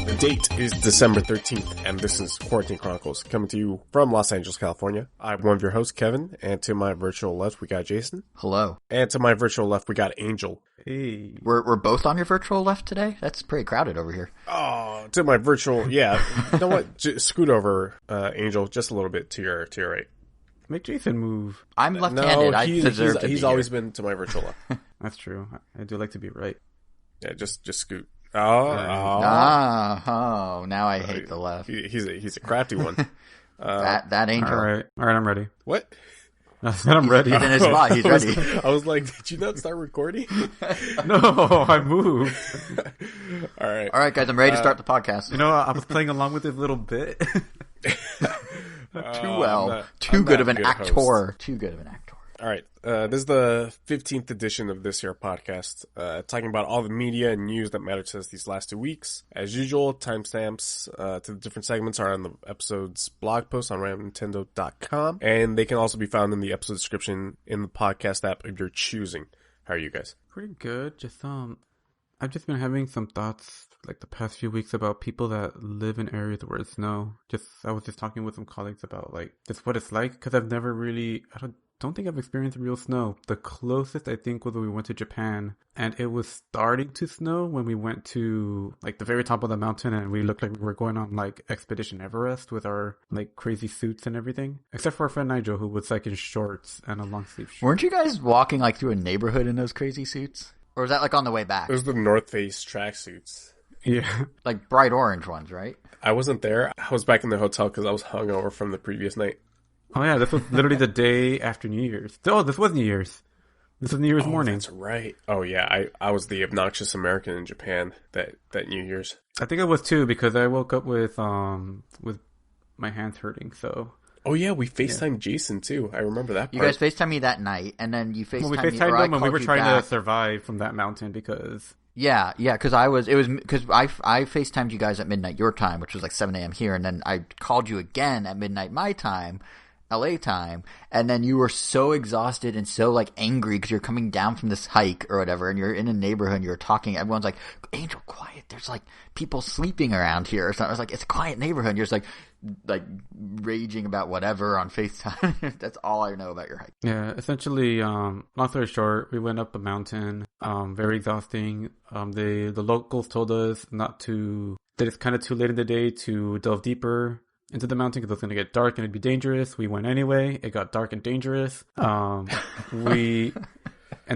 The date is December 13th, and this is Quarantine Chronicles, coming to you from Los Angeles, California. I'm one of your hosts, Kevin, and to my virtual left, we got Jason. Hello. And to my virtual left, we got Angel. Hey. We're both on your virtual left today? That's pretty crowded over here. Oh, to my virtual, yeah. You know what? Scoot over, Angel, just a little bit to your right. Make Jason move. I'm left-handed. No, I deserve to be he's here. always been to my virtual left. That's true. I do like to be right. Yeah, just scoot. Now I hate the left. He's a crafty one. That Angel. All right, I'm ready. What? I said I'm ready. He's in his spot. He's ready. I was like, did you not start recording? No, I moved. All right, guys, I'm ready to start the podcast. You know, I was playing along with this little bit. Too good of an actor. Too good of an actor. All right, this is the 15th edition of this here podcast, talking about all the media and news that mattered to us these last 2 weeks. As usual, timestamps to the different segments are on the episode's blog post on randomnintendo.com, and they can also be found in the episode description in the podcast app of your choosing. How are you guys? Pretty good. I've just been having some thoughts like the past few weeks about people that live in areas where it's snow. I was just talking with some colleagues about like just what it's like, because I've never really, I don't think I've experienced real snow. The closest I think was when we went to Japan, and it was starting to snow when we went to like the very top of the mountain, and we looked like we were going on like Expedition Everest with our like crazy suits and everything. Except for our friend Nigel, who was like in shorts and a long sleeve shirt. Weren't you guys walking like through a neighborhood in those crazy suits? Or was that like on the way back? It was the North Face tracksuits. Yeah. Like bright orange ones, right? I wasn't there. I was back in the hotel because I was hungover from the previous night. Oh yeah, this was literally the day after New Year's. Oh, this was New Year's. This was New Year's morning. That's right. Oh yeah, I was the obnoxious American in Japan that New Year's. I think I was too, because I woke up with my hands hurting. So. Oh yeah, we FaceTimed Jason too. I remember that part. You guys FaceTimed me that night, and then you FaceTimed me. We FaceTimed him when we were trying to survive from that mountain because. Yeah, because I FaceTimed you guys at midnight your time, which was like 7 a.m. here, and then I called you again at midnight my time, LA time, and then you were so exhausted and so like angry because you're coming down from this hike or whatever, and you're in a neighborhood and you're talking. Everyone's like, Angel, quiet. There's like people sleeping around here or something. I was like, it's a quiet neighborhood. And you're just like raging about whatever on FaceTime. That's all I know about your hike. Yeah, essentially, long story short, we went up a mountain, very exhausting. The locals told us that it's kind of too late in the day to delve deeper into the mountain because it was going to get dark and it'd be dangerous. We went anyway. It got dark and dangerous. And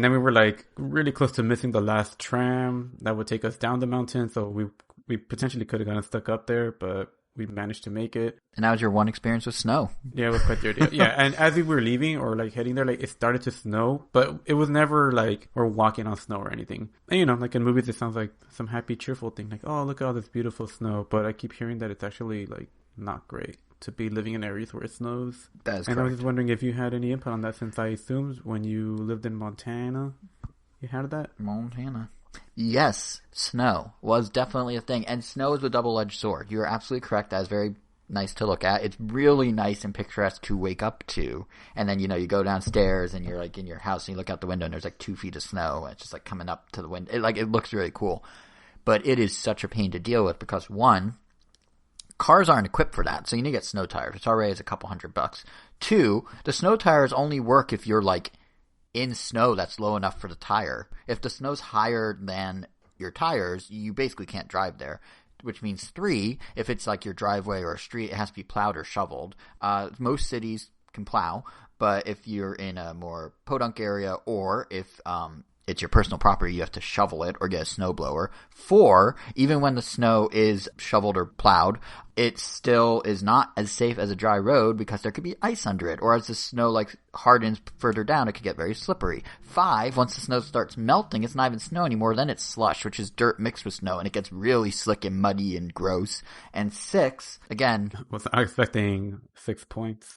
then we were like really close to missing the last tram that would take us down the mountain. So we potentially could have gotten stuck up there, but we managed to make it. And that was your one experience with snow. Yeah, it was quite dirty. Yeah, and as we were leaving or like heading there, like it started to snow, but it was never like we're walking on snow or anything. And you know, like in movies, it sounds like some happy, cheerful thing, like, oh, look at all this beautiful snow. But I keep hearing that it's actually like not great to be living in areas where it snows. That is correct. And I was just wondering if you had any input on that, since I assumed when you lived in Montana, you had that? Montana. Yes, snow was definitely a thing. And snow is a double-edged sword. You're absolutely correct. That is very nice to look at. It's really nice and picturesque to wake up to. And then, you know, you go downstairs and you're like in your house and you look out the window and there's like 2 feet of snow. And it's just like coming up to the window. It looks really cool. But it is such a pain to deal with because, one, cars aren't equipped for that, so you need to get snow tires, which already is a couple $100. 2, the snow tires only work if you're like in snow that's low enough for the tire. If the snow's higher than your tires, you basically can't drive there. Which means 3, if it's like your driveway or a street, it has to be plowed or shoveled. Most cities can plow, but if you're in a more podunk area or if it's your personal property, you have to shovel it or get a snowblower. 4, even when the snow is shoveled or plowed, it still is not as safe as a dry road because there could be ice under it. Or as the snow like hardens further down, it could get very slippery. 5, once the snow starts melting, it's not even snow anymore. Then it's slush, which is dirt mixed with snow, and it gets really slick and muddy and gross. And 6, again, was I expecting 6 points?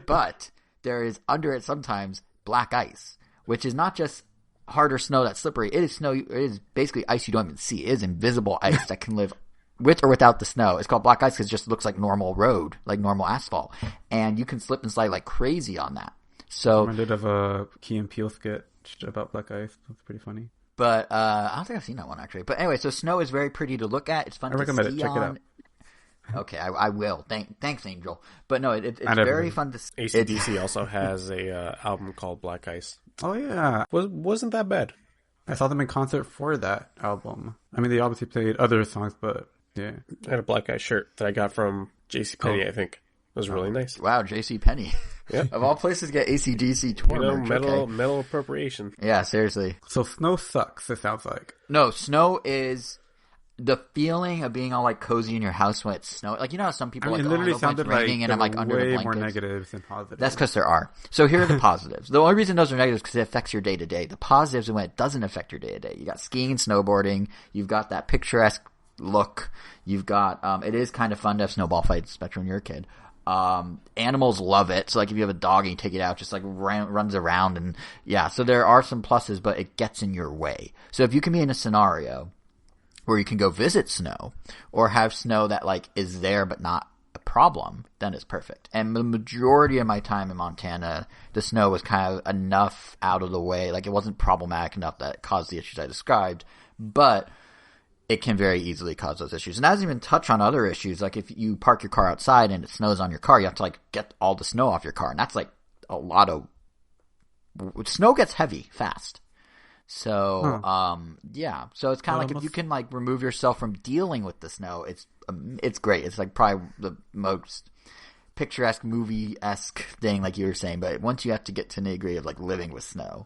But there is under it sometimes black ice, which is not just harder snow that's slippery. It is snow. It is basically ice you don't even see. It is invisible ice that can live with or without the snow. It's called black ice because it just looks like normal road, like normal asphalt. And you can slip and slide like crazy on that. So I reminded of a Key and Peele sketch about black ice. That's pretty funny. But I don't think I've seen that one actually. But anyway, so snow is very pretty to look at. It's fun to see recommend it. Check it out. Okay, I will. Thanks, Angel. But no, it's very fun to see. AC/DC also has a album called Black Ice. Oh, yeah. Wasn't that bad. I saw them in concert for that album. I mean, they obviously played other songs, but yeah. I had a Black Ice shirt that I got from JCPenney, I think. It was really nice. Wow, JCPenney. Yeah. Of all places to get AC/DC tour merch. Metal appropriation. Yeah, seriously. So snow sucks, it sounds like. No, snow is the feeling of being all like cozy in your house when it's snowing. Like, you know how some people it like, literally sounded like and I'm like under the way blankets. more negatives than positives. That's because there are. So here are the positives. The only reason those are negatives is because it affects your day to day. The positives are when it doesn't affect your day to day. You got skiing and snowboarding. You've got that picturesque look. You've got it is kind of fun to have snowball fights, especially when you're a kid. Animals love it. So like if you have a dog and you take it out, just like runs around and yeah. So there are some pluses, but it gets in your way. So if you can be in a scenario where you can go visit snow or have snow that like is there but not a problem, then it's perfect. And the majority of my time in Montana, the snow was kind of enough out of the way. Like it wasn't problematic enough that it caused the issues I described, but it can very easily cause those issues. And that doesn't even touch on other issues. Like if you park your car outside and it snows on your car, you have to like get all the snow off your car. And that's like a lot of snow gets heavy fast. So, yeah. So it's kind of like if you can like remove yourself from dealing with the snow, it's great. It's like probably the most picturesque movie-esque thing, like you were saying. But once you have to get to nitty-gritty of like living with snow,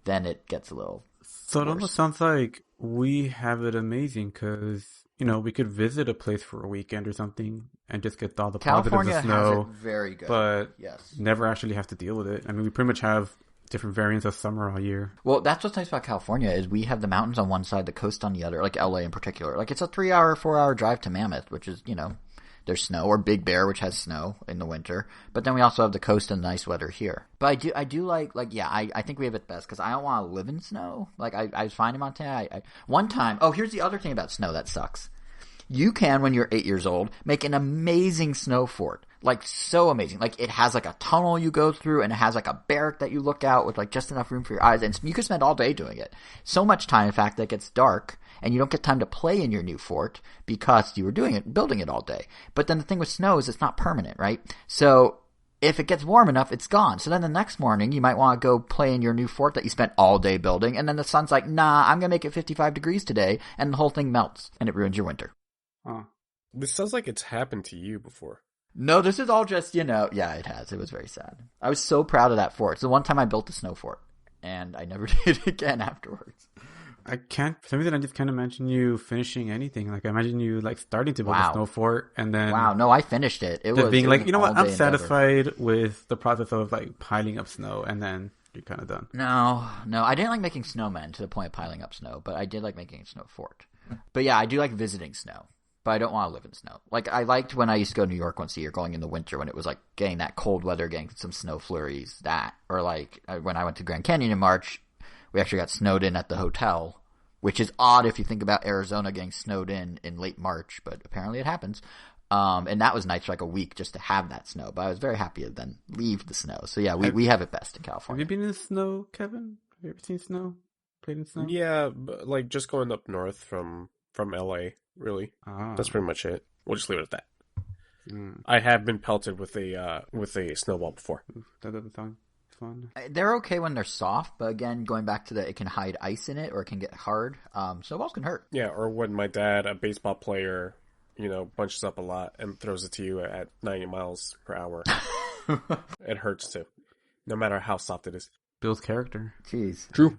then it gets a little So it worse. almost sounds like we have it amazing because, you know, we could visit a place for a weekend or something and just get all the California positives of snow. has it very good. But yes. never actually have to deal with it. I mean, we pretty much have different variants of summer all year. Well, that's what's nice about California is we have the mountains on one side, the coast on the other, like LA in particular. Like it's a 3-hour, 4-hour drive to Mammoth, which is, you know, there's snow, or Big Bear, which has snow in the winter. But then we also have the coast and nice weather here. But I do like, yeah, I think we have it best because I don't want to live in snow. Like I was fine in Montana. One time, here's the other thing about snow that sucks. You can, when you're 8 years old, make an amazing snow fort. Like, so amazing. Like, it has, like, a tunnel you go through, and it has, like, a barrack that you look out with, like, just enough room for your eyes. And you can spend all day doing it. So much time, in fact, that it gets dark, and you don't get time to play in your new fort because you were building it all day. But then the thing with snow is it's not permanent, right? So if it gets warm enough, it's gone. So then the next morning, you might want to go play in your new fort that you spent all day building, and then the sun's like, nah, I'm going to make it 55 degrees today, and the whole thing melts, and it ruins your winter. Huh. This sounds like it's happened to you before. No, this is all just, you know, yeah, it has. It was very sad. I was so proud of that fort. It's the one time I built a snow fort, and I never did it again afterwards. I can't, for some reason, I just can't imagine you finishing anything. Like, I imagine you, like, starting to build a snow fort, and then... Wow, no, I finished it. It was being like, you know what, I'm endeavor. satisfied with the process of, like, piling up snow, and then you're kind of done. No, I didn't like making snowmen to the point of piling up snow, but I did like making a snow fort. But yeah, I do like visiting snow. But I don't want to live in snow. Like, I liked when I used to go to New York once a year, going in the winter when it was, like, getting that cold weather, getting some snow flurries, that. Or, like, when I went to Grand Canyon in March, we actually got snowed in at the hotel, which is odd if you think about Arizona getting snowed in late March, but apparently it happens. And that was nice for, like, a week just to have that snow. But I was very happy to then leave the snow. So, yeah, we have it best in California. Have you been in snow, Kevin? Have you ever seen snow? Played in snow? Yeah, but, like, just going up north from LA, really. That's pretty much it. We'll just leave it at that. I have been pelted with a snowball before. That doesn't sound fun. They're okay when they're soft, but again, going back to it can hide ice in it or it can get hard. Snowballs can hurt. Yeah, or when my dad, a baseball player, you know, bunches up a lot and throws it to you at 90 miles per hour. It hurts too, no matter how soft it is. Bill's character. Jeez. True.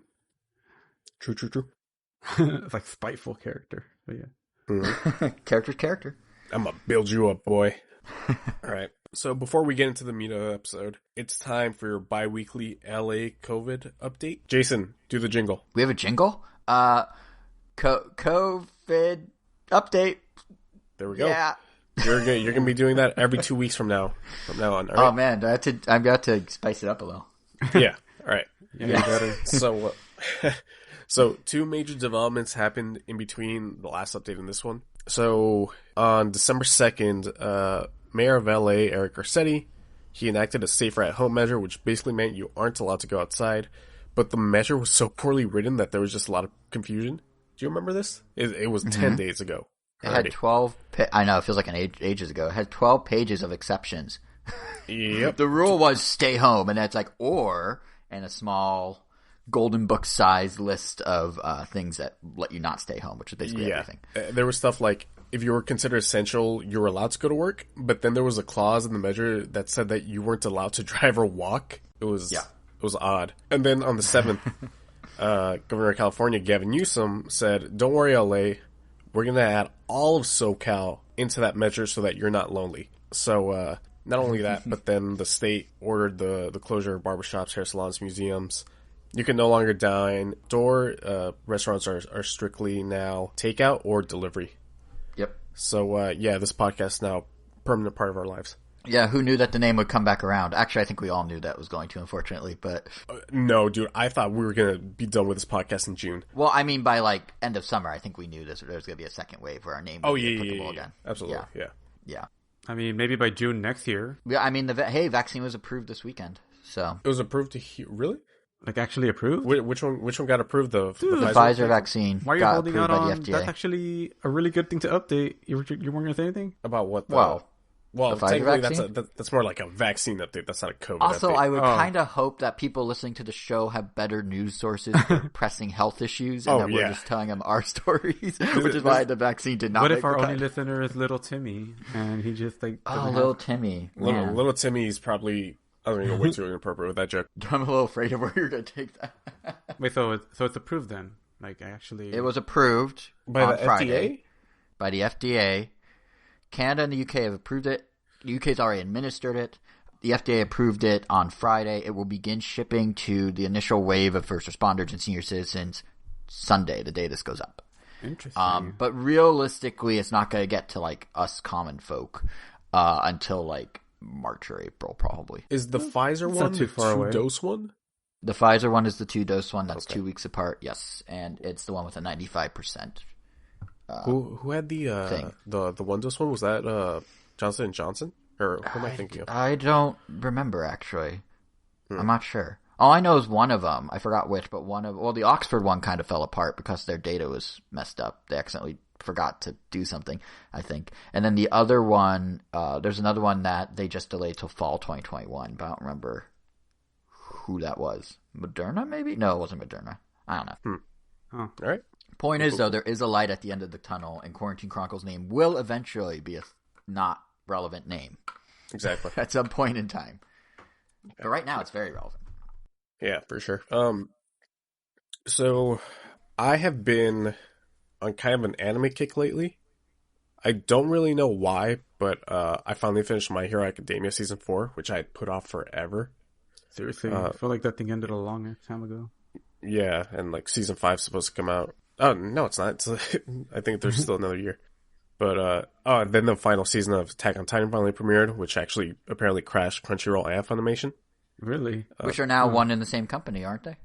It's like spiteful character. But yeah. Character's character. I'm gonna build you up, boy. Alright, so before we get into the meat of the episode, it's time for your bi-weekly LA COVID update. Jason, do the jingle. We have a jingle? COVID update. There we go. Yeah. You're gonna be doing that every 2 weeks from now on. All right? Oh man, I've got to spice it up a little. Yeah. All right. Yeah, you better. So 2 major developments happened in between the last update and this one. So on December 2nd, Mayor of LA, Eric Garcetti, he enacted a safer at home measure, which basically meant you aren't allowed to go outside. But the measure was so poorly written that there was just a lot of confusion. Do you remember this? It was 10 days ago. It had 12. I know, it feels like ages ago. It had 12 pages of exceptions. Yep. The rule was stay home, and that's like or, and a small golden book size list of things that let you not stay home, which is basically everything. There was stuff like if you were considered essential, you were allowed to go to work, but then there was a clause in the measure that said that you weren't allowed to drive or walk. It was odd. And then on the 7th, Governor of California, Gavin Newsom, said, "Don't worry, LA, we're going to add all of SoCal into that measure so that you're not lonely." So not only that, but then the state ordered the closure of barbershops, hair salons, museums. You can no longer dine door. Restaurants are strictly now takeout or delivery. Yep. So, this podcast is now a permanent part of our lives. Yeah, who knew that the name would come back around? Actually, I think we all knew that was going to, unfortunately, but... No, dude, I thought we were going to be done with this podcast in June. Well, I mean, by, end of summer, I think we knew there was going to be a second wave where our name would be applicable again. Absolutely, Yeah. I mean, maybe by June next year. Yeah, I mean, vaccine was approved this weekend, so... It was approved really? Like, actually approved? Which one got approved? The Pfizer vaccine. Why are you got holding approved out by on? the FDA. That's actually a really good thing to update. You weren't going to say anything? About what? The Pfizer technically, that's more like a vaccine update. That's not a COVID Also, update. I would kind of hope that people listening to the show have better news sources for pressing health issues, and that we're just telling them our stories, which is why the vaccine did not. What make if our the only cut. listener is little Timmy, and he just Little Timmy, Little Timmy's probably. I don't even know way too inappropriate with that joke. I'm a little afraid of where you're going to take that. Wait, so it's approved then? Like, actually, It was approved By on the Friday FDA? by the FDA. Canada and the UK have approved it. The UK's already administered it. The FDA approved it on Friday. It will begin shipping to the initial wave of first responders and senior citizens Sunday, the day this goes up. Interesting. But realistically, it's not going to get to us common folk until March or April, probably. Is the Pfizer one not too far away. 2-dose one? The Pfizer one is the 2-dose one. That's 2 weeks apart. Yes, and it's the one with a 95%. Who had the 1-dose one? Was that Johnson & Johnson? Or who am I thinking of? I don't remember, actually. I'm not sure. All I know is one of them. I forgot which, but the Oxford one kind of fell apart because their data was messed up. They accidentally forgot to do something, I think. And then the other one, there's another one that they just delayed till fall 2021, but I don't remember who that was. Moderna, maybe? No, it wasn't Moderna. I don't know. All right. Point is, though, there is a light at the end of the tunnel, and Quarantine Chronicles' name will eventually be a not relevant name. Exactly. At some point in time. But right now, it's very relevant. Yeah, for sure. So I have been on kind of an anime kick lately. I don't really know why, but I finally finished My Hero Academia Season 4, which I had put off forever. Seriously, I feel like that thing ended a long time ago. Yeah, and Season 5 is supposed to come out. Oh, no, it's not. I think there's still another year. But, then the final season of Attack on Titan finally premiered, which actually apparently crashed Crunchyroll and Funimation. Really? Which are now one in the same company, aren't they?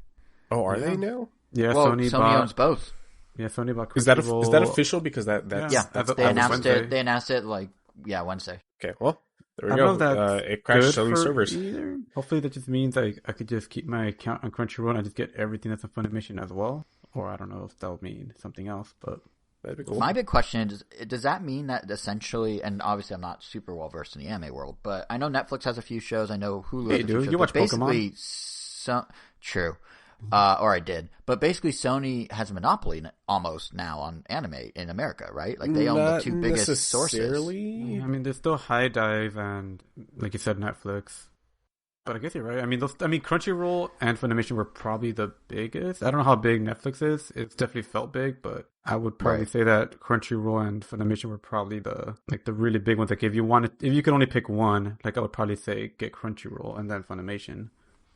Oh, are they now? Yeah, Well, Sony owns both. Yeah, Sony bought Is Crunchyroll. that official? Because that's They announced Wednesday. it. They announced it Wednesday. Okay, well, there we I go. don't know if that's It crashed good Sony for servers. either. Hopefully that just means I could just keep my account on Crunchyroll and I just get everything that's on Funimation as well. Or I don't know if that would mean something else, but That'd be cool. My big question is, does that mean that essentially, and obviously I'm not super well versed in the anime world, but I know Netflix has a few shows, I know Hulu has a few do. shows. You watch but basically, true. Or I did. But basically Sony has a monopoly almost now on anime in America, right? Like they own the two biggest sources. I mean, there's still High Dive and, like you said, Netflix. But I guess you're right. I mean, Crunchyroll and Funimation were probably the biggest. I don't know how big Netflix is. It's definitely felt big, but I would probably say that Crunchyroll and Funimation were probably the really big ones. Like if you could only pick one, I would probably say get Crunchyroll and then Funimation,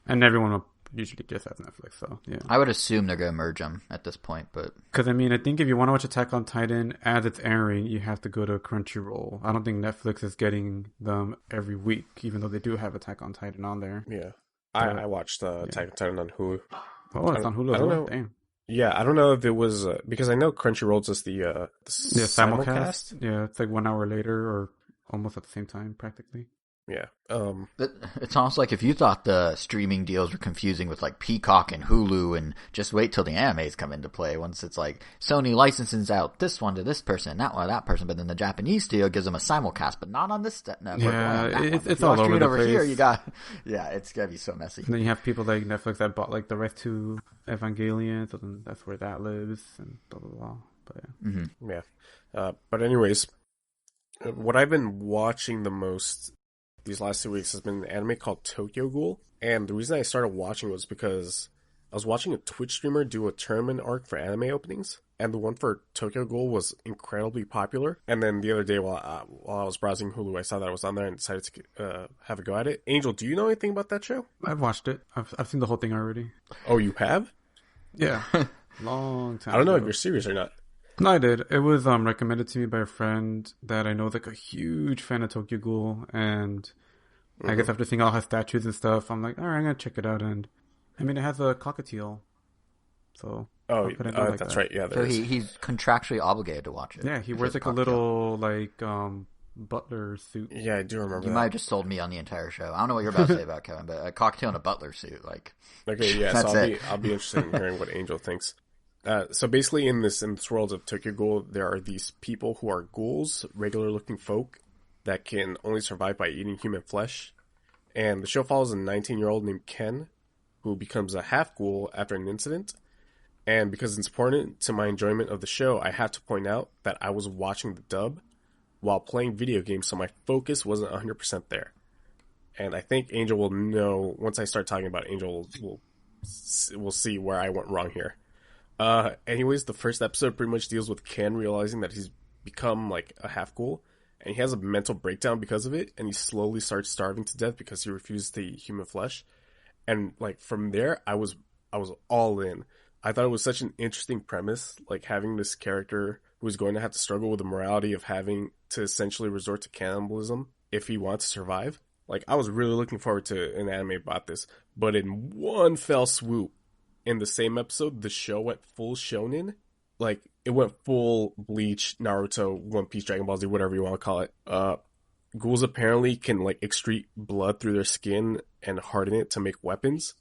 and everyone will usually just has Netflix. So yeah, I would assume they're gonna merge them at this point, but because I think if you want to watch Attack on Titan as it's airing, you have to go to Crunchyroll. I don't think Netflix is getting them every week, even though they do have Attack on Titan on there. Yeah, I watched Attack on Titan on Hulu. Oh, it's on Hulu. I don't know. Damn. Yeah, I don't know if it was because I know Crunchyroll does the Yeah, simulcast. simulcast. Yeah, it's like 1 hour later or almost at the same time, practically. Yeah. It's almost like if you thought the streaming deals were confusing with like Peacock and Hulu, and just wait till the animes come into play. Once it's like Sony licenses out this one to this person, that one to that person, but then the Japanese deal gives them a simulcast, but not on this network. Yeah, it's all all over the over place. here. You got, yeah, it's gonna be so messy. And then you have people like Netflix that bought like the rights to Evangelion, so then that's where that lives, and blah blah blah. But yeah. Mm-hmm. Yeah. But anyways, what I've been watching the most these last 2 weeks has been an anime called Tokyo Ghoul. And the reason I started watching was because I was watching a Twitch streamer do a tournament arc for anime openings. And the one for Tokyo Ghoul was incredibly popular. And then the other day while I was browsing Hulu, I saw that it was on there and decided to have a go at it. Angel, do you know anything about that show? I've watched it. I've seen the whole thing already. Oh, you have? Yeah. Long time I don't know if ago. you're serious or not. No, I did. It was recommended to me by a friend that I know is like a huge fan of Tokyo Ghoul, and I guess after seeing all her statues and stuff, I'm like, all right, I'm gonna check it out. And I mean, it has a cockatiel, so that's right. Yeah, so he's contractually obligated to watch it. Yeah, he wears like a little like butler suit. Yeah, I do remember. You might have just sold me on the entire show. I don't know what you're about to say about Kevin, but a cocktail and a butler suit, like. Okay, yeah. That's So it. I'll be interested in hearing what Angel thinks. So basically, in this world of Tokyo Ghoul, there are these people who are ghouls, regular-looking folk that can only survive by eating human flesh. And the show follows a 19-year-old named Ken, who becomes a half ghoul after an incident. And because it's important to my enjoyment of the show, I have to point out that I was watching the dub while playing video games, so my focus wasn't 100% there. And I think Angel will know once I start talking about it, Angel will see where I went wrong here. Anyways, the first episode pretty much deals with Ken realizing that he's become like a half ghoul, and he has a mental breakdown because of it, and he slowly starts starving to death because he refuses to eat human flesh. And like from there, I was all in. I thought it was such an interesting premise, like having this character who is going to have to struggle with the morality of having to essentially resort to cannibalism if he wants to survive. Like, I was really looking forward to an anime about this, but in one fell swoop, in the same episode, the show went full shonen. Like, it went full Bleach, Naruto, One Piece, Dragon Ball Z, whatever you want to call it. Ghouls apparently can, like, excrete blood through their skin and harden it to make weapons.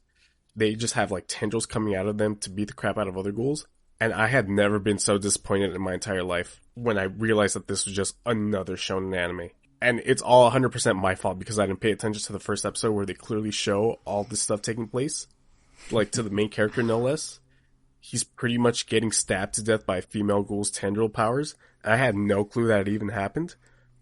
They just have, like, tendrils coming out of them to beat the crap out of other ghouls. And I had never been so disappointed in my entire life when I realized that this was just another shonen anime. And it's all 100% my fault because I didn't pay attention to the first episode where they clearly show all this stuff taking place. Like, to the main character, no less. He's pretty much getting stabbed to death by a female ghoul's tendril powers. I had no clue that it even happened.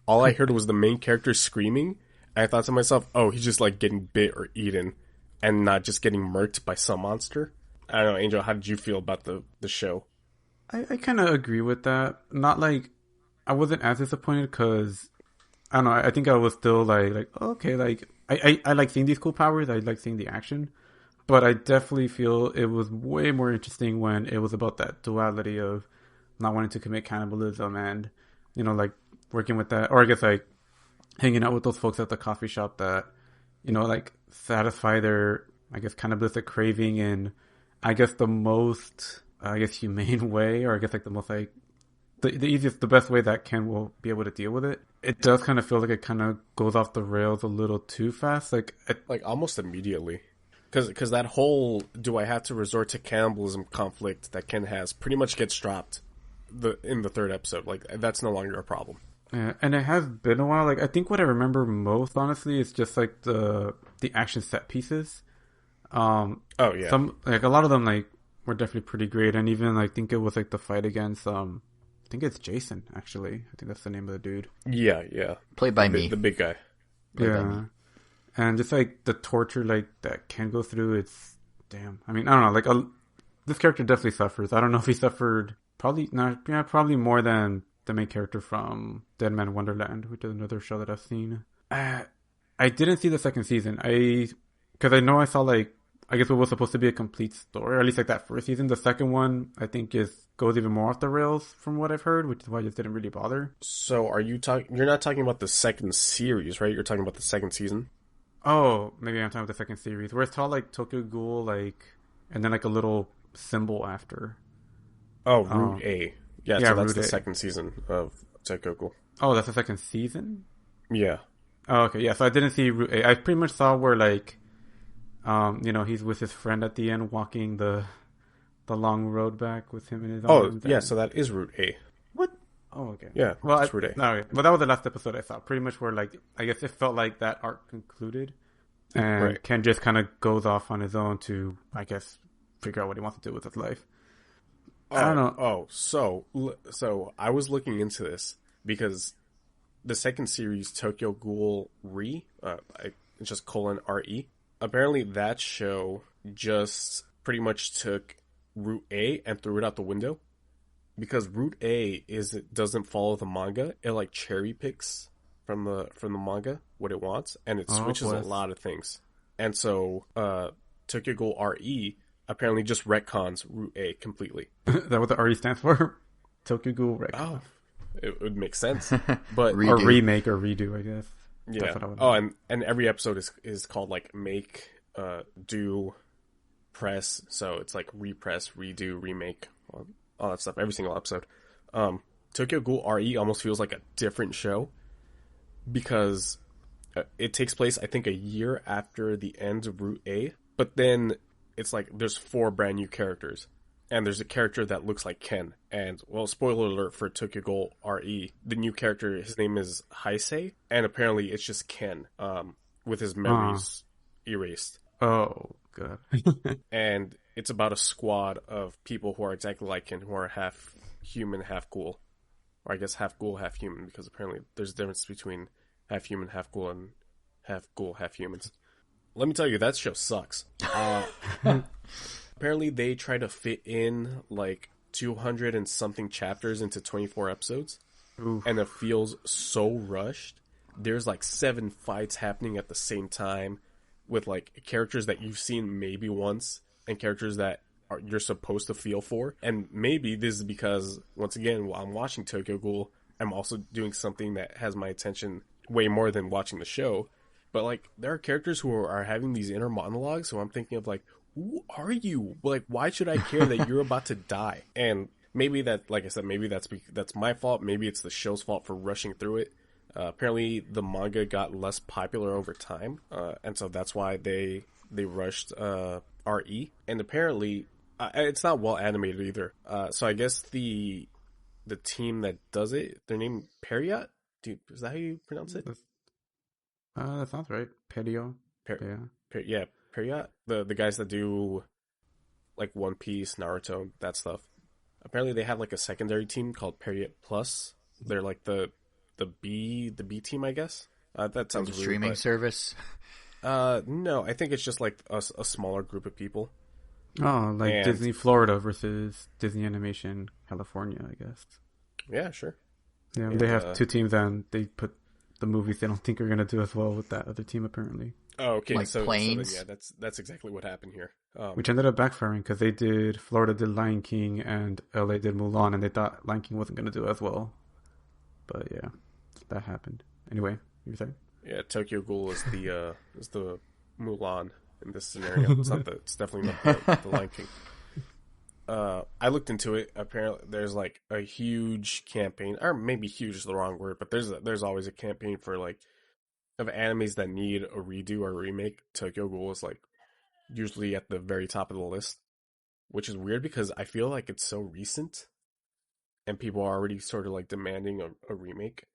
All I heard was the main character screaming. And I thought to myself, oh, he's just like getting bit or eaten and not just getting murked by some monster. I don't know, Angel, how did you feel about the show? I kind of agree with that. Not like, I wasn't as disappointed because, I don't know, I think I was still like okay, like, I like seeing these cool powers, I like seeing the action. But I definitely feel it was way more interesting when it was about that duality of not wanting to commit cannibalism and, you know, like, working with that, or I guess, like, hanging out with those folks at the coffee shop that, you know, like, satisfy their, I guess, cannibalistic craving in, I guess, the most, humane way, or I guess, like, the most, like, the easiest, the best way that Ken will be able to deal with it. It does kind of feel like it kind of goes off the rails a little too fast. Like almost immediately. Because that whole do I have to resort to cannibalism conflict that Ken has pretty much gets dropped in the third episode. Like, that's no longer a problem. Yeah, and it has been a while. Like, I think what I remember most, honestly, is just like the action set pieces. Oh yeah, some, like, a lot of them, like, were definitely pretty great. And even, like, I think it was like the fight against I think it's Jason, actually. I think that's the name of the dude. Yeah. Played by me, the big guy. Yeah. And just, like, the torture, like, that Ken go through, it's, damn. I mean, I don't know, like, this character definitely suffers. I don't know if he suffered, probably more than the main character from Dead Man Wonderland, which is another show that I've seen. I didn't see the second season. Because I know I saw, like, I guess what was supposed to be a complete story, or at least, like, that first season. The second one, I think, goes even more off the rails from what I've heard, which is why I just didn't really bother. So are you you're not talking about the second series, right? You're talking about the second season? Oh, maybe I'm talking about the second series, where it's called, like, Tokyo Ghoul, like, and then, like, a little symbol after. Oh, Route A. Yeah, Yeah, so that's Route the A. second season of Tokyo Ghoul. Oh, that's the second season? Yeah. Oh, okay. Yeah, so I didn't see Route A. I pretty much saw where, like, he's with his friend at the end walking the long road back with him in his Oh, arms. yeah, so that is Route A. What? Oh, okay. Yeah, well, it's Route A. No, okay. Well, that was the last episode I saw. Pretty much where, like, I guess it felt like that arc concluded. And Right. Ken just kind of goes off on his own to, I guess, figure out what he wants to do with his life. I don't know. Oh, so I was looking into this because the second series, Tokyo Ghoul it's just :RE. Apparently, that show just pretty much took Route A and threw it out the window because Route A doesn't follow the manga. It like cherry picks from the manga what it wants, and it switches a lot of things. And so, Tokyo Ghoul RE apparently just retcons Route A completely. Is that what the RE stands for? Tokyo Ghoul Retcon. Oh, it would make sense, but Or remake or redo, I guess. yeah. That's what I would Oh, and every episode is called like make, do, press. So it's like repress, redo, remake, all that stuff. Every single episode. Tokyo Ghoul RE almost feels like a different show because it takes place, I think, a year after the end of Route A. But then it's like there's 4 brand new characters. And there's a character that looks like Ken. And, well, spoiler alert for Tokyo Ghoul RE. The new character, his name is Heisei. And apparently it's just Ken, with his memories erased. Oh, God. And it's about a squad of people who are exactly like Ken, who are half human, half ghoul. Or I guess half ghoul, half human, because apparently there's a difference between half human, half ghoul, and half ghoul, half humans. Let me tell you, that show sucks. Apparently they try to fit in like 200 and something chapters into 24 episodes. Oof. And it feels so rushed. There's like 7 fights happening at the same time with like characters that you've seen maybe once and characters that you're supposed to feel for. And maybe this is because, once again, while I'm watching Tokyo Ghoul, I'm also doing something that has my attention way more than watching the show. But like, there are characters who are having these inner monologues, so I'm thinking of like, who are you? Like, why should I care that you're about to die? And maybe that, like I said, maybe that's my fault. Maybe it's the show's fault for rushing through it. Apparently, the manga got less popular over time, and so that's why they rushed RE. And apparently, it's not well animated either. So I guess the team that does it, their name Periot. Dude, is that how you pronounce it? That sounds right. Pedio. Yeah, Periot. The guys that do like One Piece, Naruto, that stuff. Apparently they have like a secondary team called Periot Plus. They're like the B team, I guess. That sounds like a weird, streaming service. No, I think it's just like a smaller group of people. Oh, like Disney Florida versus Disney Animation California, I guess. Yeah, sure. Yeah, they have 2 teams and they put the movies they don't think are going to do as well with that other team, apparently. Oh, okay. Like Planes? So that's exactly what happened here. Which ended up backfiring because Florida did Lion King and LA did Mulan, and they thought Lion King wasn't going to do as well. But yeah, that happened. Anyway, you were saying? Yeah, Tokyo Ghoul is the Mulan in this scenario. It's definitely not the Lion King. I looked into it. Apparently, there's like a huge campaign, or maybe huge is the wrong word, but there's always a campaign for like of animes that need a redo or remake. Tokyo Ghoul is like usually at the very top of the list, which is weird because I feel like it's so recent, and people are already sort of like demanding a remake.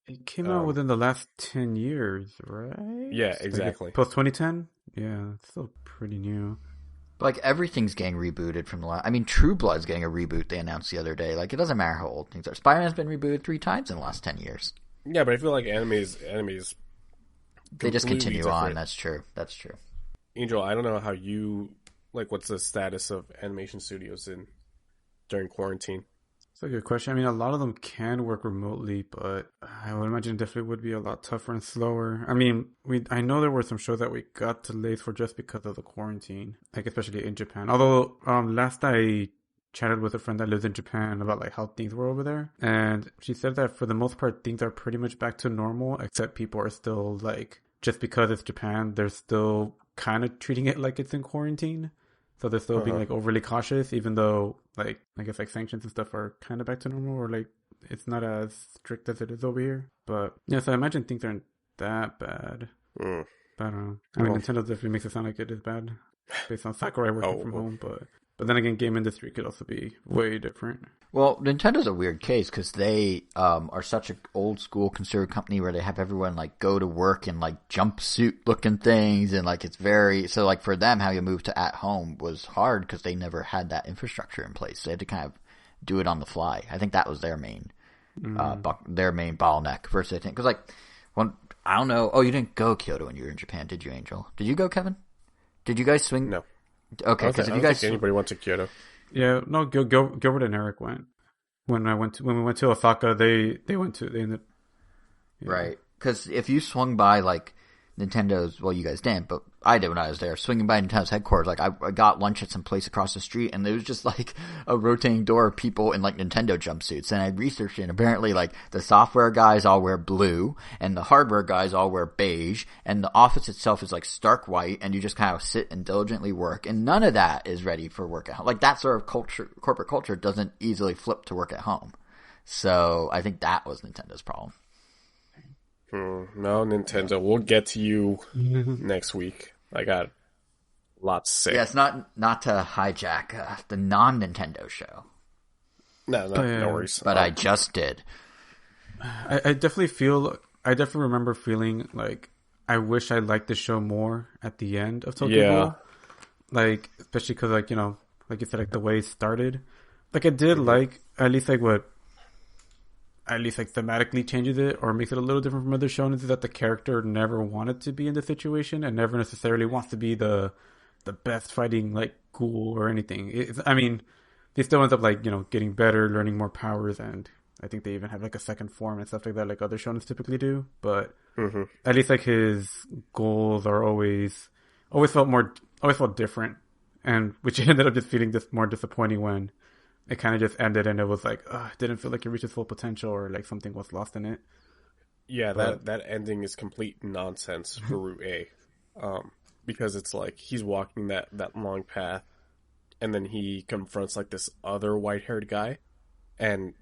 It came out within the last 10 years, right? Yeah, exactly. Like post 2010? Yeah, it's still pretty new. But like everything's getting rebooted from the last. I mean, True Blood's getting a reboot. They announced the other day. Like it doesn't matter how old things are. Spider-Man's been rebooted 3 times in the last 10 years. Yeah, but I feel like animes. They just continue different. on. That's true. Angel, I don't know how you like. What's the status of animation studios during quarantine? It's a good question. I mean, a lot of them can work remotely, but I would imagine it definitely would be a lot tougher and slower. I mean, I know there were some shows that we got delays for just because of the quarantine, like especially in Japan. Although last I chatted with a friend that lives in Japan about like how things were over there, and she said that for the most part things are pretty much back to normal, except people are still like, just because it's Japan, they're still kind of treating it like it's in quarantine. So they're still being like overly cautious, even though like I guess like sanctions and stuff are kind of back to normal, or like it's not as strict as it is over here. But yeah, so I imagine things aren't that bad. Mm. But I don't know. I mean, Nintendo definitely makes it sound like it is bad based on Sakurai working from home, but then again, game industry could also be way different. Well, Nintendo's a weird case because they are such an old school conservative company where they have everyone like go to work in like jumpsuit looking things, and like it's very so like for them how you move to at home was hard because they never had that infrastructure in place. They had to kind of do it on the fly. I think that was their main their main bottleneck versus I think because like when I don't know. Oh, you didn't go Kyoto when you were in Japan, did you, Angel? Did you go, Kevin? Did you guys swing? No. Okay, because if you guys think anybody went to Kyoto. Yeah, no, Gilbert and Eric went. When we went to Osaka, they ended. Yeah. Right. Because if you swung by, like, Nintendo's, well, you guys didn't, but I did when I was there, swinging by Nintendo's headquarters, like, I got lunch at some place across the street, and there was just, like, a rotating door of people in, like, Nintendo jumpsuits, and I researched it, and apparently, like, the software guys all wear blue, and the hardware guys all wear beige, and the office itself is, like, stark white, and you just kind of sit and diligently work, and none of that is ready for work at home. Like, that sort of corporate culture doesn't easily flip to work at home. So, I think that was Nintendo's problem. No, Nintendo. We'll get to you next week. I got lots to say. Yeah, it's not to hijack the non-Nintendo show. No worries. But I just did. I definitely remember feeling like I wish I liked the show more at the end of Tokyo Ghoul. Like, especially because, like, you know, like you said, like the way it started. Like, I did like, at least like thematically changes it or makes it a little different from other shonens is that the character never wanted to be in the situation and never necessarily wants to be the best fighting like ghoul or anything. I mean, they still ends up like, you know, getting better, learning more powers, and I think they even have like a second form and stuff like that, like other shonens typically do. But at least like his goals are always felt different, and which ended up just feeling just more disappointing when it kind of just ended and it was like, it didn't feel like it reached its full potential or like something was lost in it. Yeah, that ending is complete nonsense for Route A. Because it's like he's walking that long path and then he confronts like this other white-haired guy. And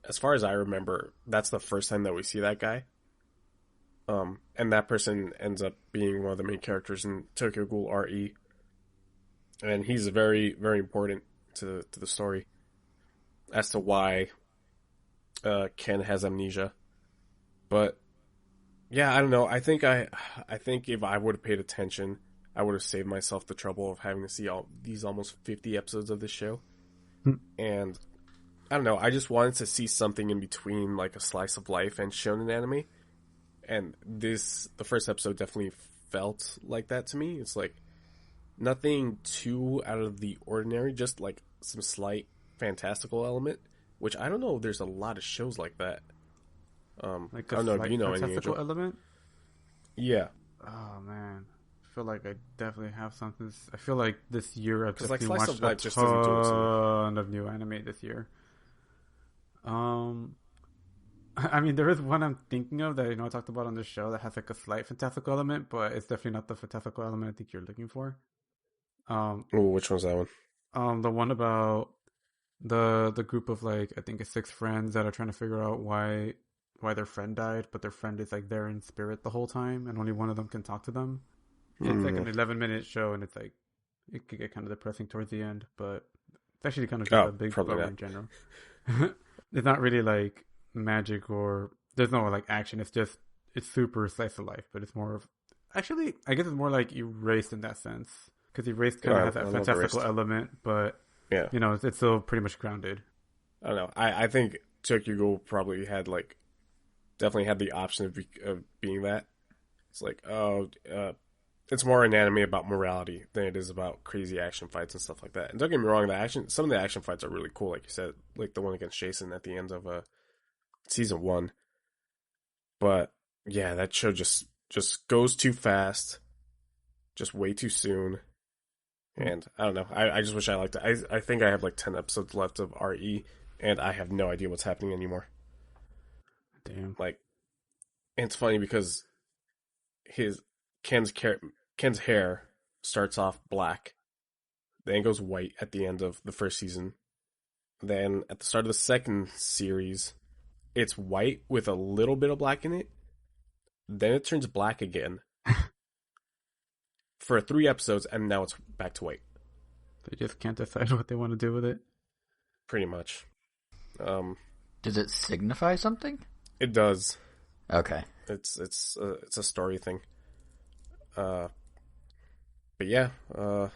as far as I remember, that's the first time that we see that guy. And that person ends up being one of the main characters in Tokyo Ghoul RE. And he's very, very important to the story as to why Ken has amnesia. But yeah, I don't know. I think if I would have paid attention, I would have saved myself the trouble of having to see all these almost 50 episodes of this show. And I don't know. I just wanted to see something in between, like a slice of life and shonen anime. And the first episode definitely felt like that to me. It's like nothing too out of the ordinary, just like some slight fantastical element, which I don't know if there's a lot of shows like that. Like I don't know if you know any, fantastical element? Yeah. Oh man, I feel like I definitely have something. I feel like this year I've definitely like watched a ton of new anime this year. I mean, there is one I'm thinking of that I talked about on the show that has like a slight fantastical element, but it's definitely not the fantastical element I think you're looking for. Which one's that one? The one about the group of like I think it's 6 friends that are trying to figure out why their friend died, but their friend is like there in spirit the whole time, and only one of them can talk to them. It's like an 11-minute show, and it's like it could get kind of depressing towards the end, but it's actually kind of just a big bummer in general. It's not really like magic or there's no like action. It's super slice of life, but it's more of actually I guess it's more like Erased in that sense because Erased kind of has that fantastical element, but yeah, you know it's still pretty much grounded. I don't know. I think Tokyo Ghoul probably definitely had the option of being that. It's like it's more an anime about morality than it is about crazy action fights and stuff like that. And don't get me wrong, some of the action fights are really cool, like you said, like the one against Jason at the end of season 1. But yeah, that show just goes too fast, just way too soon. And I don't know. I just wish I liked it. I think I have like 10 episodes left of RE, and I have no idea what's happening anymore. Damn. Like, and it's funny because Ken's hair starts off black, then it goes white at the end of the first season. Then at the start of the second series, it's white with a little bit of black in it. Then it turns black again for 3 episodes, and now it's back to white. They just can't decide what they want to do with it. Pretty much. Does it signify something? It does. Okay. It's a story thing. But yeah, I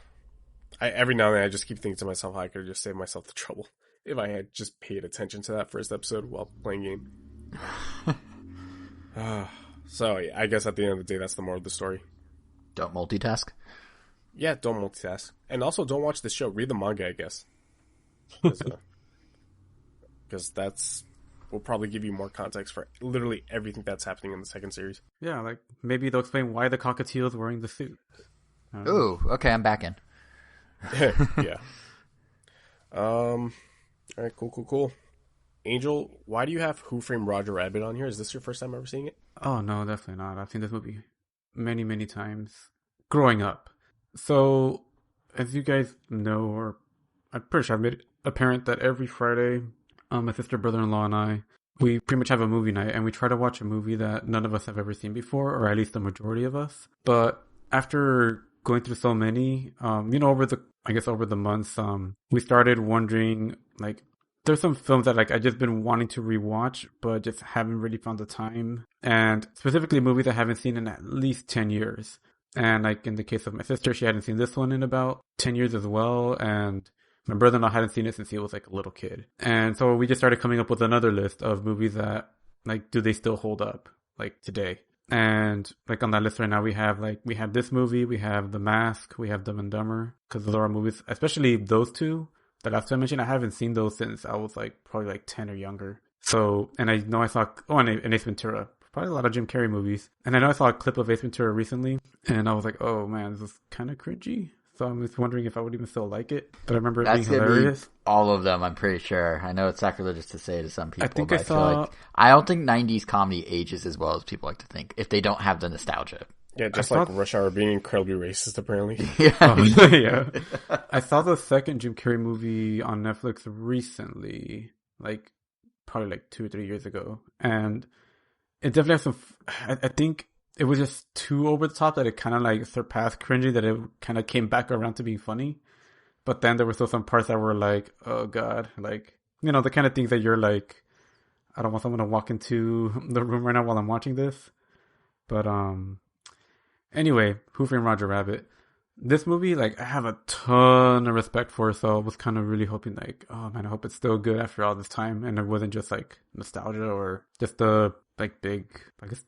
every now and then I just keep thinking to myself how I could just save myself the trouble if I had just paid attention to that first episode while playing game. So I guess at the end of the day, that's the moral of the story. Don't multitask. Yeah, don't multitask, and also don't watch the show. Read the manga, I guess, because that's will probably give you more context for literally everything that's happening in the second series. Yeah, like maybe they'll explain why the cockatiel is wearing the suit. Ooh, okay, I'm back in. Yeah. All right, cool. Angel, why do you have Who Framed Roger Rabbit on here? Is this your first time ever seeing it? Oh, no, definitely not. I've seen this movie many, many times growing up. So, as you guys know, or I'm pretty sure I've made it apparent that every Friday, my sister, brother-in-law, and I, we pretty much have a movie night, and we try to watch a movie that none of us have ever seen before, or at least the majority of us. But after going through so many, over the months, we started wondering, like, there's some films that like I just been wanting to rewatch, but just haven't really found the time. And specifically movies I haven't seen in at least 10 years. And like in the case of my sister, she hadn't seen this one in about 10 years as well. And my brother-in-law hadn't seen it since he was like a little kid. And so we just started coming up with another list of movies that like, do they still hold up like today? And like on that list right now, we have this movie, we have The Mask, we have Dumb and Dumber, because those are our movies, especially those two. The last time I mentioned, I haven't seen those since I was like probably like 10 or younger. So, and I know I saw, and Ace Ventura, probably a lot of Jim Carrey movies. And I know I saw a clip of Ace Ventura recently, and I was like, oh man, this is kind of cringy. So I'm just wondering if I would even still like it. But I remember it being hilarious. All of them, I'm pretty sure. I know it's sacrilegious to say to some people, I feel like I don't think 90s comedy ages as well as people like to think if they don't have the nostalgia. Yeah, just like Rush Hour being incredibly racist, apparently. Yeah. Yeah. I saw the second Jim Carrey movie on Netflix recently, like probably like 2 or 3 years ago. And it definitely has some, I think it was just too over the top that it kind of like surpassed cringy, that it kind of came back around to being funny. But then there were still some parts that were like, oh God, like, the kind of things that you're like, I don't want someone to walk into the room right now while I'm watching this. But, anyway, Who Framed Roger Rabbit? This movie, like, I have a ton of respect for, so I was kind of really hoping, like, oh man, I hope it's still good after all this time, and it wasn't just, like, nostalgia or just the, like, big, I guess,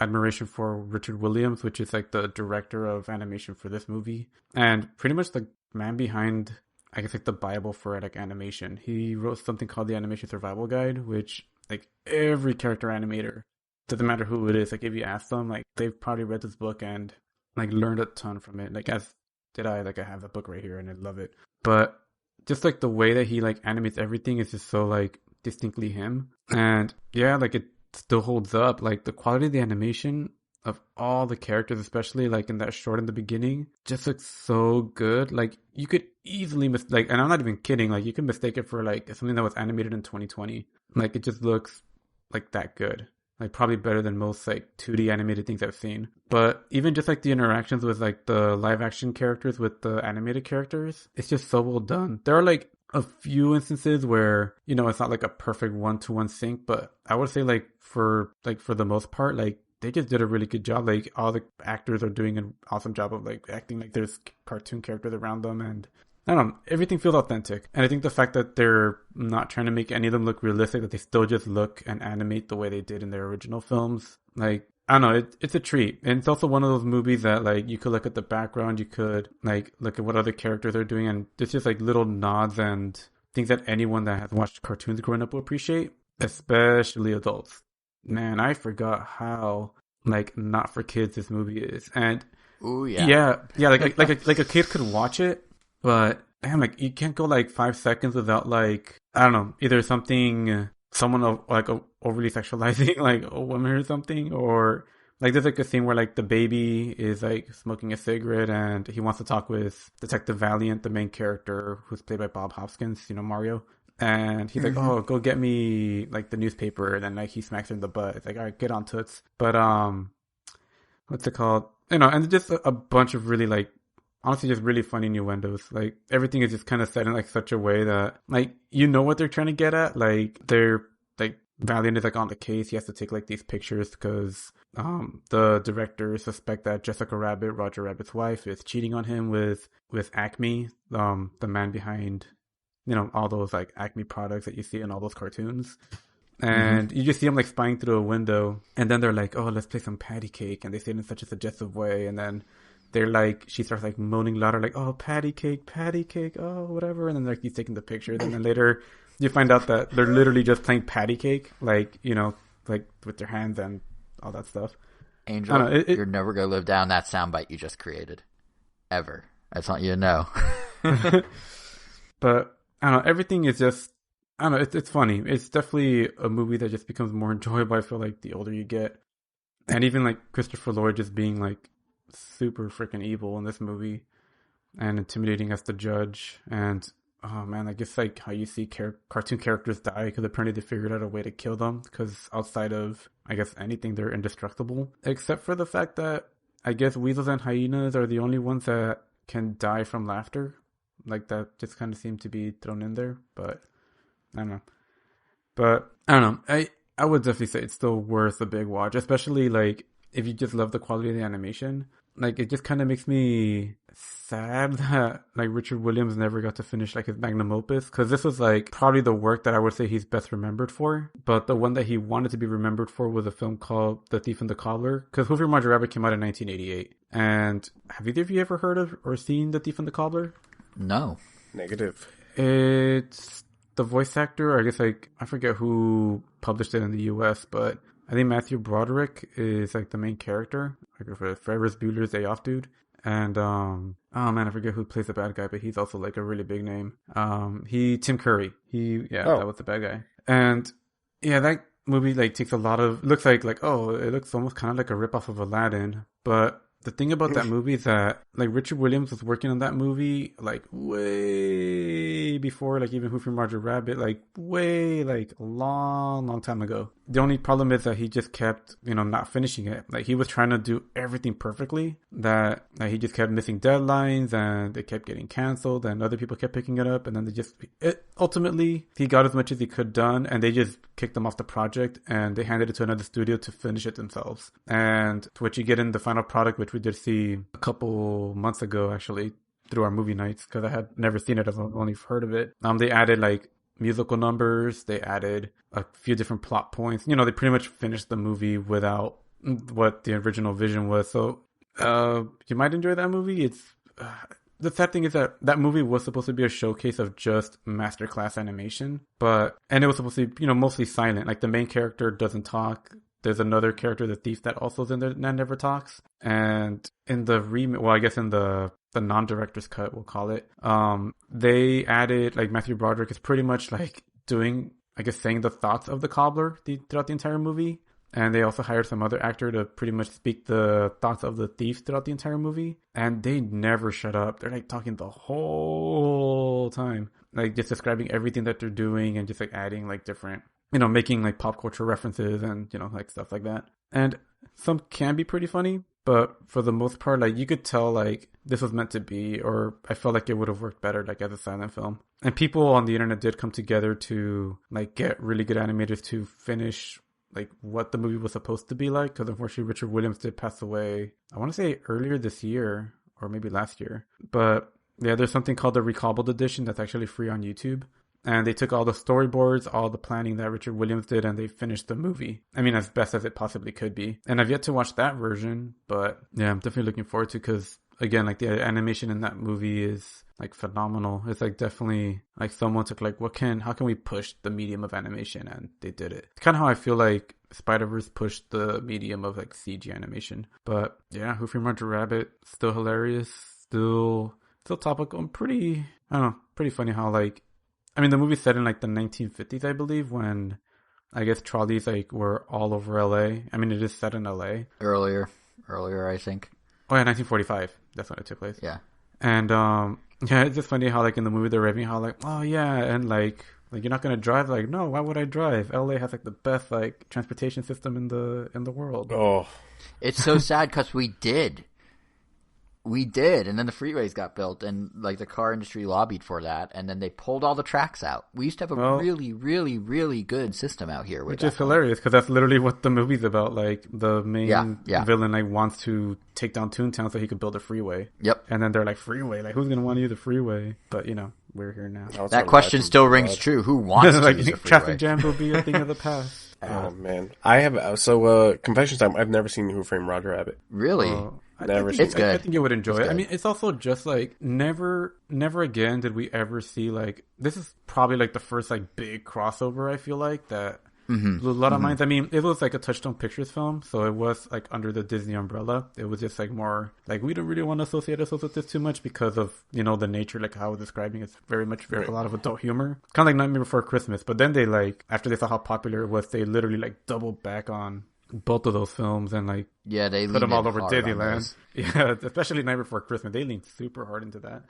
admiration for Richard Williams, which is, like, the director of animation for this movie, and pretty much the man behind, I guess, like, the Bible for, like, animation. He wrote something called the Animation Survival Guide, which, like, every character animator, doesn't matter who it is, like if you ask them, like they've probably read this book and like learned a ton from it. Like as did I, like I have the book right here and I love it. But just like the way that he like animates everything is just so like distinctly him. And yeah, like it still holds up. Like the quality of the animation of all the characters, especially like in that short in the beginning, just looks so good. Like you could easily and I'm not even kidding, like you can mistake it for like something that was animated in 2020. Like it just looks like that good. Like probably better than most like 2D animated things I've seen. But even just like the interactions with like the live action characters with the animated characters, it's just so well done. There are like a few instances where, it's not like a perfect 1-to-1 sync, but I would say like for the most part, like they just did a really good job. Like all the actors are doing an awesome job of like acting like there's cartoon characters around them, and I don't know, everything feels authentic. And I think the fact that they're not trying to make any of them look realistic, that they still just look and animate the way they did in their original films, like, I don't know, it's a treat. And it's also one of those movies that, like, you could look at the background, you could, like, look at what other characters are doing, and it's just, like, little nods and things that anyone that has watched cartoons growing up will appreciate, especially adults. Man, I forgot how, like, not for kids this movie is. And, ooh, yeah. Yeah, like a kid could watch it, but damn, like you can't go like 5 seconds without like, I don't know, either someone like overly sexualizing like a woman or something, or Like there's like a scene where like the baby is like smoking a cigarette and he wants to talk with Detective Valiant, the main character who's played by Bob Hoskins, Mario. And he's like, oh, go get me like the newspaper. And then like he smacks her in the butt. It's like, all right, get on toots. But what's it called? And just a bunch of really like, honestly, just really funny innuendos. Like everything is just kind of set in like such a way that like what they're trying to get at. Like they're like Valiant is like on the case. He has to take like these pictures because the directors suspect that Jessica Rabbit, Roger Rabbit's wife, is cheating on him with Acme, the man behind all those like Acme products that you see in all those cartoons. And you just see them like spying through a window, and then they're like, oh, let's play some patty cake, and they say it in such a suggestive way, and then they're like, she starts like moaning louder, like, oh, patty cake, oh, whatever, and then like he's taking the pictures, and then later you find out that they're literally just playing patty cake, like, like with their hands and all that stuff. Angel, you're never going to live down that soundbite you just created. Ever. I just want you to know. But, I don't know, everything is just, I don't know, it's funny. It's definitely a movie that just becomes more enjoyable, I feel like, the older you get. And even, like, Christopher Lloyd just being, like, super freaking evil in this movie and intimidating as the judge. And, oh, man, I guess, like, how you see cartoon characters die because apparently they figured out a way to kill them because outside of, I guess, anything, they're indestructible. Except for the fact that I guess weasels and hyenas are the only ones that can die from laughter. Like, that just kind of seemed to be thrown in there, but I don't know. But I don't know. I would definitely say it's still worth a big watch, especially like if you just love the quality of the animation. Like it just kind of makes me sad that like Richard Williams never got to finish like his magnum opus, because this was like probably the work that I would say he's best remembered for. But the one that he wanted to be remembered for was a film called The Thief and the Cobbler, because Who Framed Roger Rabbit came out in 1988. And have either of you ever heard of or seen The Thief and the Cobbler? No. Negative. It's the voice actor, I guess, like, I forget who published it in the US, but I think Matthew Broderick is like the main character, like for Ferris Bueller's Day Off dude. And oh man, I forget who plays the bad guy, but he's also like a really big name. Tim Curry. That was the bad guy. And yeah, that movie like takes a lot of, looks like oh, it looks almost kind of like a ripoff of Aladdin, but the thing about that movie is that like Richard Williams was working on that movie like way before like even Who Framed Roger Rabbit, like way like a long time ago. The only problem is that he just kept not finishing it. Like he was trying to do everything perfectly, that he just kept missing deadlines and it kept getting canceled and other people kept picking it up, and then ultimately he got as much as he could done and they just kicked him off the project and they handed it to another studio to finish it themselves. And to what you get in the final product, which we did see a couple months ago actually through our movie nights, because I had never seen it, I've only heard of it. They added like musical numbers, they added a few different plot points. They pretty much finished the movie without what the original vision was. So you might enjoy that movie. It's the sad thing is that movie was supposed to be a showcase of just masterclass animation, and it was supposed to be mostly silent. Like the main character doesn't talk. There's another character, the thief, that also is in there that never talks. And in the I guess in the non-director's cut, we'll call it, they added, like, Matthew Broderick is pretty much, like, doing, I guess, saying the thoughts of the cobbler throughout the entire movie. And they also hired some other actor to pretty much speak the thoughts of the thief throughout the entire movie. And they never shut up. They're, like, talking the whole time. Like, just describing everything that they're doing and just, like, adding, like, different, making, like, pop culture references and, like, stuff like that. And some can be pretty funny, but for the most part, like, you could tell, like, this was meant to be, or I felt like it would have worked better, like, as a silent film. And people on the internet did come together to, like, get really good animators to finish, like, what the movie was supposed to be like, because unfortunately Richard Williams did pass away, I want to say earlier this year, or maybe last year. But yeah, there's something called the Recobbled Edition that's actually free on YouTube. And they took all the storyboards, all the planning that Richard Williams did, and they finished the movie. I mean, as best as it possibly could be. And I've yet to watch that version, but yeah, I'm definitely looking forward to, because again, like, the animation in that movie is, like, phenomenal. It's, like, definitely, like, someone took, like, how can we push the medium of animation? And they did it. It's kind of how I feel like Spider-Verse pushed the medium of, like, CG animation. But yeah, Who Framed Roger Rabbit, still hilarious, still topical, and pretty funny how, like, I mean, the movie's set in, like, the 1950s, I believe, when I guess trolleys like were all over LA. I mean, it is set in LA. Earlier, I think. Oh yeah, 1945. That's when it took place. Yeah. And yeah, it's just funny how like in the movie they're raving how like, oh yeah, and like you're not gonna drive. Like, no, why would I drive? LA has like the best like transportation system in the world. Oh, it's so sad because we did, and then the freeways got built, and like the car industry lobbied for that, and then they pulled all the tracks out. We used to have a really, really, really good system out here, which is hilarious because that's literally what the movie's about. Like the main villain like wants to take down Toontown so he could build a freeway. Yep. And then they're like, freeway? Like, who's gonna want to use a freeway? But you know, we're here now. That question still rings true. Who wants to use a freeway? Traffic jams will be a thing of the past. Oh man, I have confession time. I've never seen Who Framed Roger Rabbit. Really? It's good. I think you would enjoy it. I mean, it's also just like never again did we ever see like this is probably like the first like big crossover. I feel like that blew a lot of minds. I mean, it was like a Touchstone Pictures film, so it was like under the Disney umbrella. It was just like more like we don't really want to associate ourselves with this too much because of the nature, like how I was describing. It's very much a lot of adult humor, kind of like Nightmare Before Christmas. But then they like after they saw how popular it was, they literally like doubled back on both of those films and like they put them all over Disneyland. Yeah, especially Night Before Christmas. They leaned super hard into that.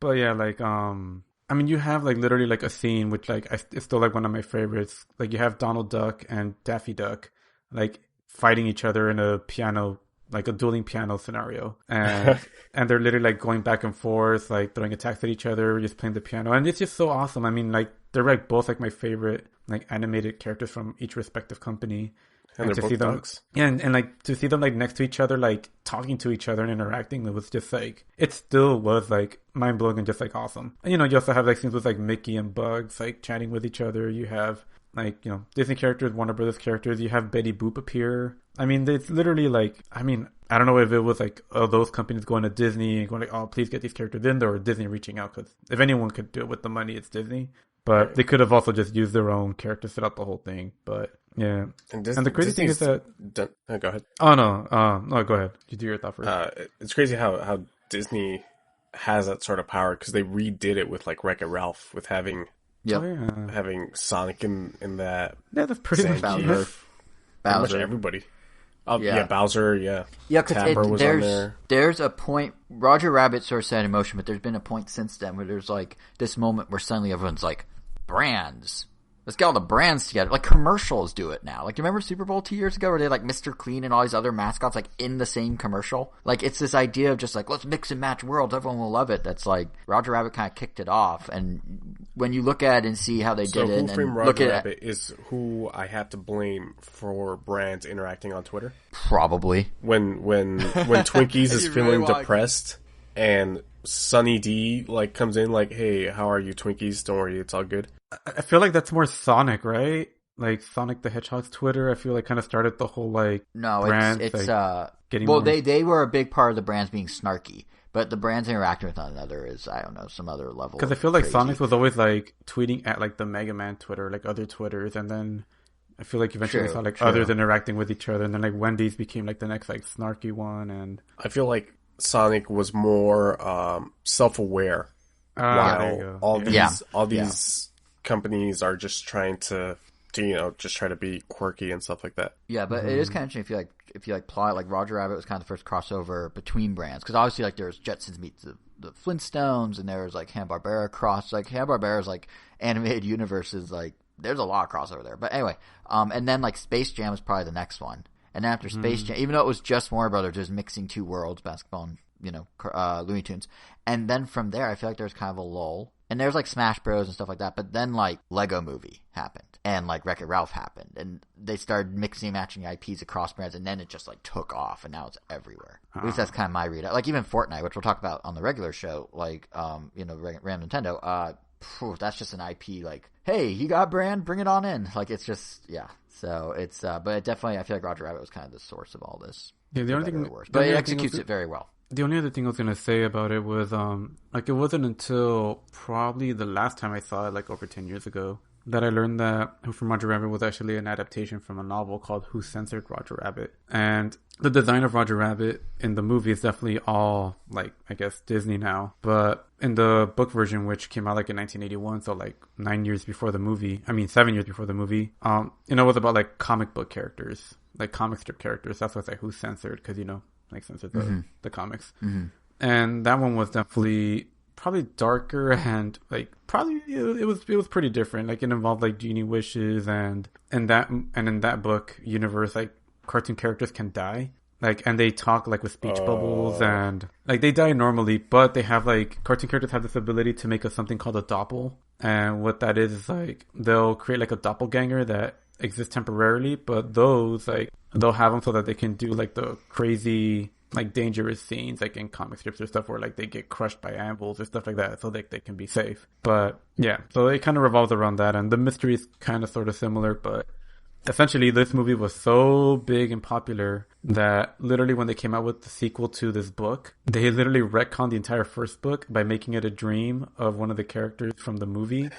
But yeah, like I mean, you have like literally like a scene which like it's still like one of my favorites. Like you have Donald Duck and Daffy Duck like fighting each other in a piano, like a dueling piano scenario, and and they're literally like going back and forth, like throwing attacks at each other, just playing the piano, and it's just so awesome. I mean, like they're like both like my favorite like animated characters from each respective company. And they're to both see them, dogs. Yeah, and like to see them like next to each other, like talking to each other and interacting, it was just like it still was like mind blowing and just like awesome. And you also have like scenes with like Mickey and Bugs like chatting with each other. You have like Disney characters, Warner Brothers characters. You have Betty Boop appear. I mean, it's literally like I don't know if it was like those companies going to Disney and going like, oh, please get these characters in there, or Disney reaching out, because if anyone could do it with the money, it's Disney. But they could have also just used their own characters throughout the whole thing. But yeah, and the crazy thing is that go ahead. Oh no, go ahead. You do your thought first. It's crazy how Disney has that sort of power because they redid it with like Wreck-It Ralph with having having Sonic in that. Yeah, that's pretty much Bowser. Pretty much everybody. Bowser. Yeah, because there's a point. Roger Rabbit sort of set in motion, but there's been a point since then where there's like this moment where suddenly everyone's like, brands. Let's get all the brands together. Like commercials do it now. Like, you remember Super Bowl 2 years ago where they had like Mr. Clean and all these other mascots like in the same commercial? Like, it's this idea of just like, let's mix and match worlds. Everyone will love it. That's like, Roger Rabbit kind of kicked it off. And when you look at it and see how they did it, and look at Rabbit is who I have to blame for brands interacting on Twitter. Probably. When Twinkies is feeling depressed and Sunny D like comes in like, hey, how are you, Twinkies? Don't worry, it's all good. I feel like that's more Sonic, right? Like Sonic the Hedgehog's Twitter, I feel like kind of started the whole like brand, it's like, getting well, more... they were a big part of the brands being snarky, but the brands interacting with one another is, I don't know, some other level. Because I feel like Sonic was always like tweeting at like the Mega Man Twitter, like other Twitters, and then I feel like eventually saw like others interacting with each other, and then like Wendy's became like the next like snarky one, and I feel like Sonic was more self-aware. While all these companies are just trying to just try to be quirky and stuff like that. Yeah, but it is kind of interesting if you plot like Roger Rabbit was kind of the first crossover between brands, because obviously like there's Jetsons meets the Flintstones, and there's like Hanna-Barbera Hanna-Barbera's like animated universe is like there's a lot of crossover there. But anyway, and then like Space Jam is probably the next one, and then after Space Jam, even though it was just Warner Brothers, just mixing two worlds, basketball and Looney Tunes, and then from there I feel like there's kind of a lull. And there's like Smash Bros and stuff like that, but then like Lego Movie happened, and like Wreck-It Ralph happened, and they started mixing and matching IPs across brands, and then it just like took off, and now it's everywhere. At least that's kind of my read. Like even Fortnite, which we'll talk about on the regular show, like Ram Nintendo, that's just an IP. Like, hey, you got a brand, bring it on in. Like it's just So it's but it definitely, I feel like Roger Rabbit was kind of the source of all this. Yeah, the only thing, but it executes it very well. The only other thing I was going to say about it was, like, it wasn't until probably the last time I saw it, like, over 10 years ago, that I learned that Who Framed Roger Rabbit was actually an adaptation from a novel called Who Censored Roger Rabbit. And the design of Roger Rabbit in the movie is definitely all, like, I guess Disney now. But in the book version, which came out like in 1981, so like 7 years before the movie, it was about like comic book characters, like comic strip characters. That's why it's like Who Censored, because, like censored the comics. Mm-hmm. And that one was definitely probably darker, and like probably it was pretty different. Like, it involved like genie wishes, and in that book universe, like cartoon characters can die, like, and they talk like with speech bubbles, and like they die normally, but they have like cartoon characters have this ability to make something called a doppel. And what that is like they'll create like a doppelganger that exists temporarily, but those like they'll have them so that they can do like the crazy, like dangerous scenes, like in comic strips or stuff where like they get crushed by anvils or stuff like that, so they can be safe. But yeah, so it kind of revolves around that, and the mystery is kind of sort of similar. But essentially, this movie was so big and popular that literally when they came out with the sequel to this book, they literally retconned the entire first book by making it a dream of one of the characters from the movie.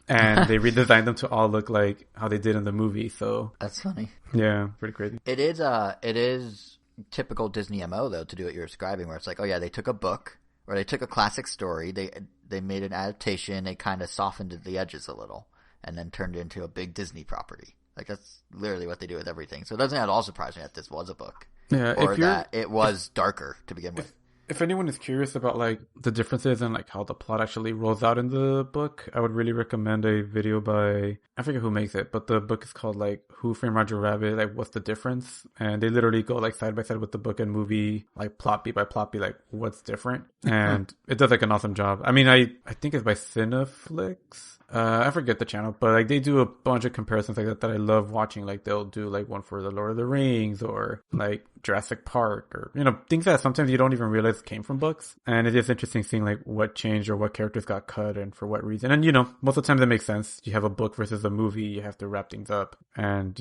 And they redesigned them to all look like how they did in the movie. So That's funny. yeah, pretty crazy. It is typical Disney MO though to do what you're describing, where it's like, oh yeah, they took a book or they took a classic story, they made an adaptation, they kind of softened the edges a little, and then turned it into a big Disney property. Like, that's literally what they do with everything. So it doesn't at all surprise me that this was a book, or that it was darker to begin with. If anyone is curious about like the differences and like how the plot actually rolls out in the book, I would really recommend a video by, I forget who makes it, but the book is called like Who Framed Roger Rabbit, like what's the difference? And they literally go like side by side with the book and movie, like plot beat by plot beat, like what's different. And it does like an awesome job. I mean, I think it's by Cineflix. I forget the channel, but like they do a bunch of comparisons like that I love watching. Like they'll do like one for the Lord of the Rings or like Jurassic Park, or things that sometimes you don't even realize came from books. And it's just interesting seeing like what changed or what characters got cut and for what reason. And most of the time that makes sense. You have a book versus a movie, you have to wrap things up, and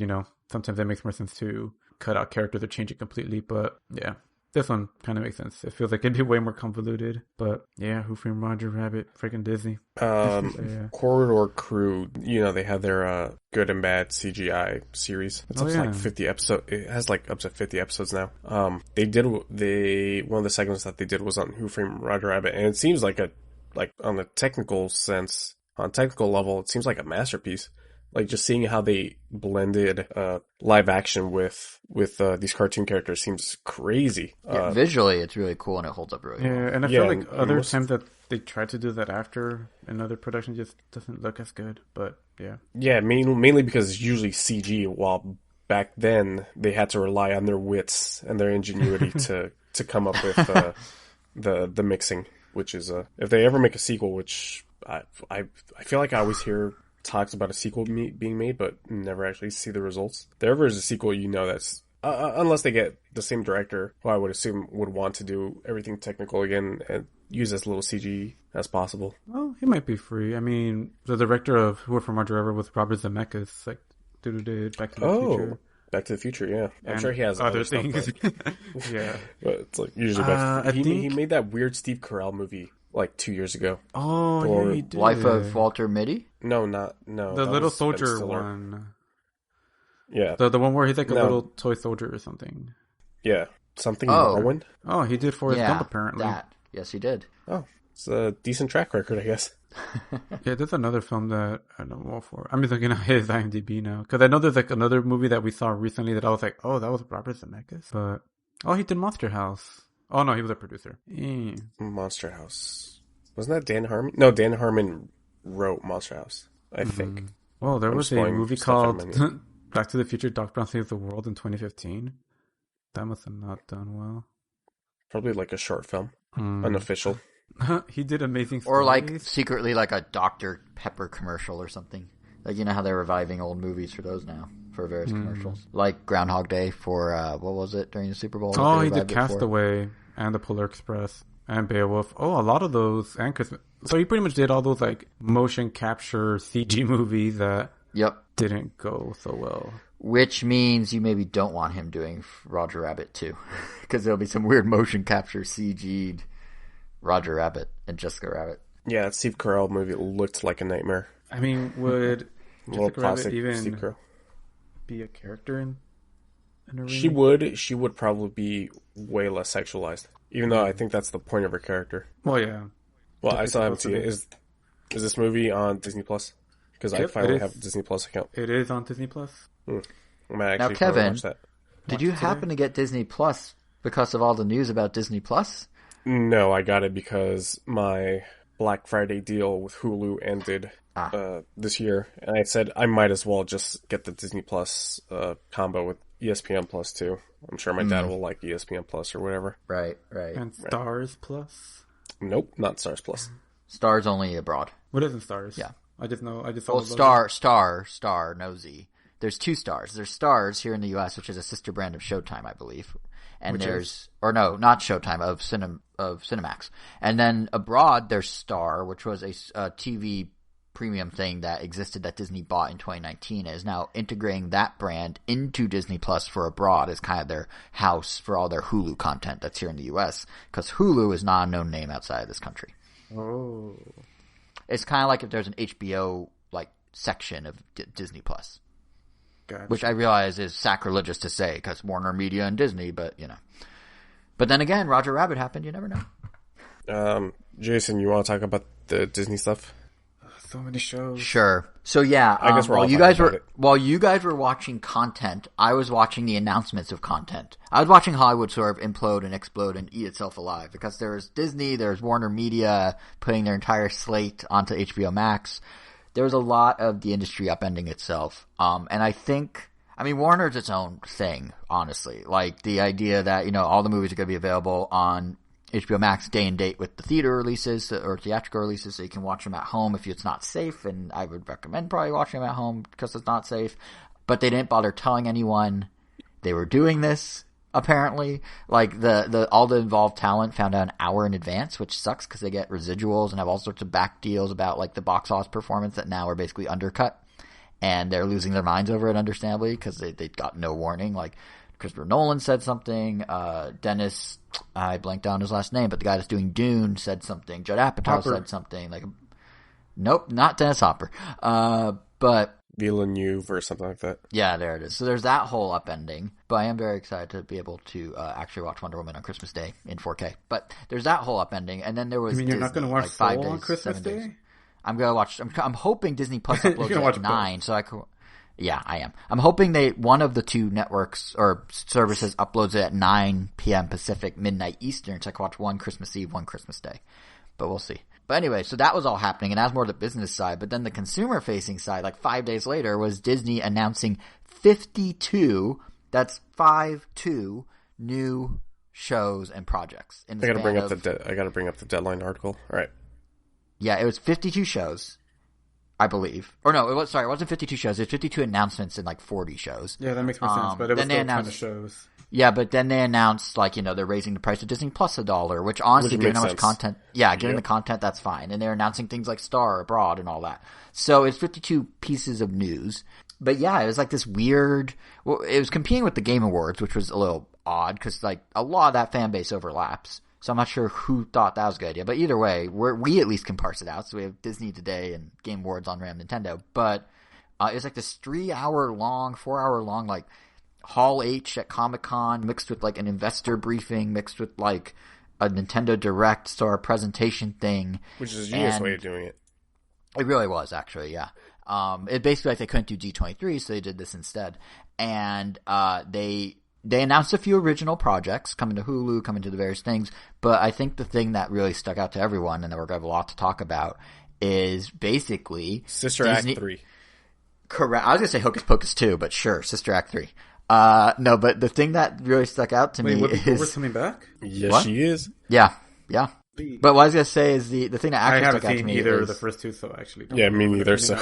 sometimes it makes more sense to cut out characters or change it completely. But yeah, this one kind of makes sense. It feels like it'd be way more convoluted. But yeah, Who Framed Roger Rabbit, freaking Disney. Yeah. Corridor Crew, they have their good and bad CGI series. It's up to like 50 episodes. It has like up to 50 episodes now. One of the segments that they did was on Who Framed Roger Rabbit, and it seems like on the technical level, it seems like a masterpiece. Like, just seeing how they blended live action with these cartoon characters seems crazy. Yeah, visually, it's really cool and it holds up really well. Yeah, and I feel like other times that they try to do that after in other productions just doesn't look as good. But yeah. Yeah, mainly because it's usually CG, while back then they had to rely on their wits and their ingenuity to come up with the mixing, which is if they ever make a sequel, which I feel like I always hear talks about a sequel being made, but never actually see the results. If there ever is a sequel, that's unless they get the same director, who I would assume would want to do everything technical again and use as little CG as possible. Well, he might be free. I mean, the director of Who Framed Roger Rabbit was Robert Zemeckis, like dude who did Back to the Future. Back to the Future, yeah. I'm sure he has other things. Yeah, but it's like usually he made that weird Steve Carell movie like 2 years ago. Oh, yeah, he did. Life of Walter Mitty? No. The little soldier one. Yeah. The one where he's like a little toy soldier or something. Yeah. Something Whirlwind? Oh, he did Forrest Gump apparently. Yes, he did. Oh, it's a decent track record, I guess. Yeah, there's another film that I know more for. I'm just looking at his IMDb now, because I know there's like another movie that we saw recently that I was like, oh, that was Robert Zemeckis. But he did Monster House. Oh no, he was a producer. Monster House. Wasn't that Dan Harmon? No, Dan Harmon wrote Monster House, I think. Well, there was a movie called Back to the Future, Doc Brown Saves the World in 2015. That must have not done well. Probably like a short film. Unofficial. He did Amazing Stories. Or like secretly like a Dr. Pepper commercial or something. Like, how they're reviving old movies for those now, for various commercials. Like Groundhog Day for, what was it, during the Super Bowl? Oh, he did Castaway and The Polar Express and Beowulf. Oh, a lot of those. And Christmas. So he pretty much did all those like motion capture CG movies that didn't go so well. Which means you maybe don't want him doing Roger Rabbit too. Because there'll be some weird motion capture CG'd Roger Rabbit and Jessica Rabbit. Yeah, that Steve Carell movie looked like a nightmare. I mean, would little Jessica Rabbit plastic even Steve Carell. be a character in a remake? She would probably be way less sexualized, even though I think that's the point of her character. Well, yeah. Well, I It's still haven't supposed seen to it. Is this movie on Disney Plus? Because I Yep, finally it have a is. Disney Plus account. It is on Disney Plus. I might Now, actually probably Kevin, watch that. did you happen to get Disney Plus because of all the news about Disney Plus? No, I got it because my Black Friday deal with Hulu ended this year, and I said I might as well just get the Disney Plus combo with ESPN Plus too. I'm sure my dad will like ESPN Plus or whatever. Right. And Stars Plus? Nope, not Stars Plus. Stars only abroad. What isn't Stars? Yeah. I just saw Well, the logo. Star, Nosy. There's two Stars. There's Stars here in the U.S., which is a sister brand of Showtime, I believe. And not Showtime, of Cinemax. And then abroad, there's Star, which was a TV premium thing that existed that Disney bought in 2019, and is now integrating that brand into Disney Plus for abroad as kind of their house for all their Hulu content that's here in the U.S. Because Hulu is not a known name outside of this country. Oh. It's kind of like if there's an HBO section of Disney Plus. Gotcha. Which I realize is sacrilegious to say because Warner Media and Disney, but But then again, Roger Rabbit happened. You never know. Jason, you want to talk about the Disney stuff? So many shows. Sure. So yeah, I guess while you guys were watching content, I was watching the announcements of content. I was watching Hollywood sort of implode and explode and eat itself alive because there's Disney, there's Warner Media putting their entire slate onto HBO Max. There was a lot of the industry upending itself. And I think, Warner's its own thing, honestly. Like the idea that, all the movies are going to be available on HBO Max day and date with the theater releases or theatrical releases so you can watch them at home if it's not safe. And I would recommend probably watching them at home because it's not safe. But they didn't bother telling anyone they were doing this. Apparently, like all the involved talent found out an hour in advance, which sucks because they get residuals and have all sorts of back deals about like the box office performance that now are basically undercut, and they're losing their minds over it, understandably, because they got no warning. Like Christopher Nolan said something, Dennis, I blanked out his last name, but the guy that's doing Dune said something, Judd Apatow said something. Nope, not Dennis Hopper, but Villeneuve or something like that. Yeah, there it is. So there's that whole upending. But I am very excited to be able to actually watch Wonder Woman on Christmas Day in 4K. But there's that whole upending, and then there was. You mean you're Disney, not going to watch Soul on Christmas Day? Days. I'm going to watch. I'm hoping Disney Plus uploads at 9, so I could. Yeah, I am. I'm hoping one of the two networks or services uploads it at 9 p.m. Pacific, midnight Eastern, so I can watch one Christmas Eve, one Christmas Day. But we'll see. But anyway, so that was all happening, and that was more the business side. But then the consumer-facing side, like 5 days later, was Disney announcing 52, that's 52 new shows and projects. I gotta bring up the Deadline article. All right. Yeah, it was 52 shows, I believe. Or no, it wasn't 52 shows. It was 52 announcements in like 40 shows. Yeah, that makes more sense, but it was still a ton of shows. Yeah, but then they announced, they're raising the price of Disney Plus $1, which honestly, given how much content, given the content, that's fine. And they're announcing things like Star Abroad and all that. So it's 52 pieces of news. But yeah, it was like this weird, it was competing with the Game Awards, which was a little odd because a lot of that fan base overlaps. So I'm not sure who thought that was a good idea. But either way, we at least can parse it out. So we have Disney Today and Game Awards on Ram Nintendo. But it was like this 4-hour long, Hall H at Comic-Con mixed with an investor briefing mixed with a Nintendo Direct sort of presentation thing. Which is a genius way of doing it. It really was, actually, yeah. It basically they couldn't do D23, so they did this instead. And they announced a few original projects coming to Hulu, coming to the various things. But I think the thing that really stuck out to everyone, and that we're going to have a lot to talk about, is basically Sister Disney... Act 3. Correct. I was going to say Hocus Pocus 2, but sure, Sister Act 3. No, but the thing that really stuck out to me is... Wait, coming back? Yes, what? She is. Yeah. But what I was going to say is the thing that actually stuck out to me is... I haven't seen either of the first two, so actually... Yeah, me neither, so...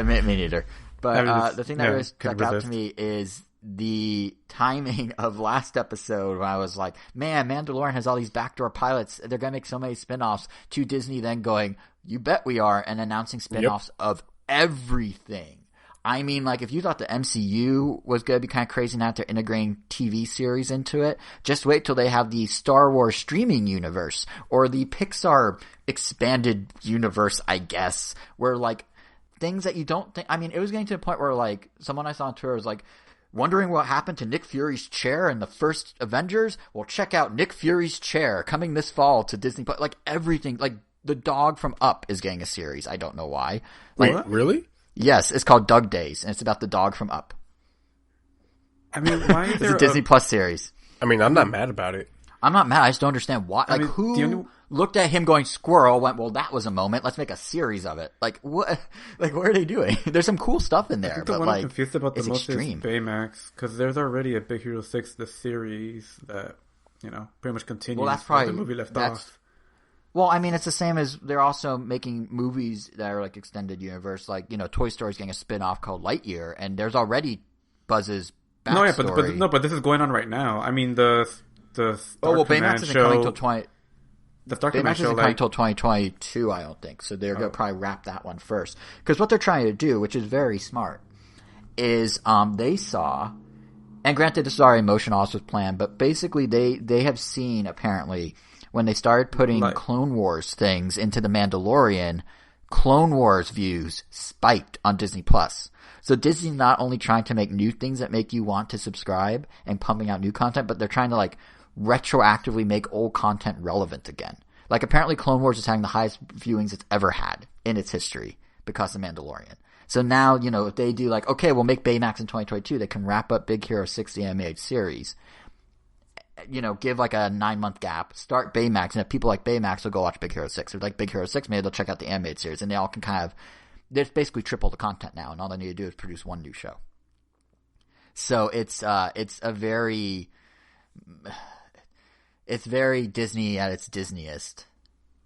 Me neither. But the thing that really stuck out to me is the timing of last episode when I was like, man, Mandalorian has all these backdoor pilots. They're going to make so many spinoffs, to Disney then going, you bet we are, and announcing spinoffs of everything. I mean, if you thought the MCU was going to be kind of crazy now they're integrating TV series into it, just wait till they have the Star Wars streaming universe or the Pixar expanded universe, I guess, where things that you don't think. I mean, it was getting to the point where like someone I saw on Twitter was like, wondering what happened to Nick Fury's chair in the first Avengers? Well, check out Nick Fury's chair coming this fall to Disney+. Like everything, like the dog from Up is getting a series. I don't know why. Like, Wait, really? Yes, it's called Doug Days, and it's about the dog from Up. I mean, why is there It's a Disney Plus series. I mean, I'm not mad about it. I'm not mad. I just don't understand why. Like, who looked at him going squirrel, went, well, that was a moment. Let's make a series of it. Like, what? Like, what are they doing? There's some cool stuff in there, I think but the one like, I'm confused about the most extreme. is Baymax, because there's already a Big Hero 6, the series that, you know, pretty much continues Well, that's where probably the movie left off. Well, I mean, it's the same as they're also making movies that are like extended universe. Like, you know, Toy Story's getting a spin-off called Lightyear, and there's already Buzz's backstory. No, yeah, but this is going on right now. I mean, the Star Baymax isn't coming till the Star Baymax Command show, isn't coming till 2022, I don't think. So they're going to probably wrap that one first. Because what they're trying to do, which is very smart, is they saw, and granted this is already in motion, also was planned, but basically they have seen, apparently, when they started putting Clone Wars things into The Mandalorian, Clone Wars views spiked on Disney+. So Disney's not only trying to make new things that make you want to subscribe and pumping out new content, but they're trying to like retroactively make old content relevant again. Like apparently Clone Wars is having the highest viewings it's ever had in its history because of Mandalorian. So now, you know, if they do like, okay, we'll make Baymax in 2022, they can wrap up Big Hero 6, the animated series. You know, give like a 9-month gap, start Baymax, and if people like Baymax will go watch Big Hero 6. Or like Big Hero 6, maybe they'll check out the animated series, and they all can kind of, there's basically triple the content now, and all they need to do is produce one new show. So it's very Disney at its Disneyest.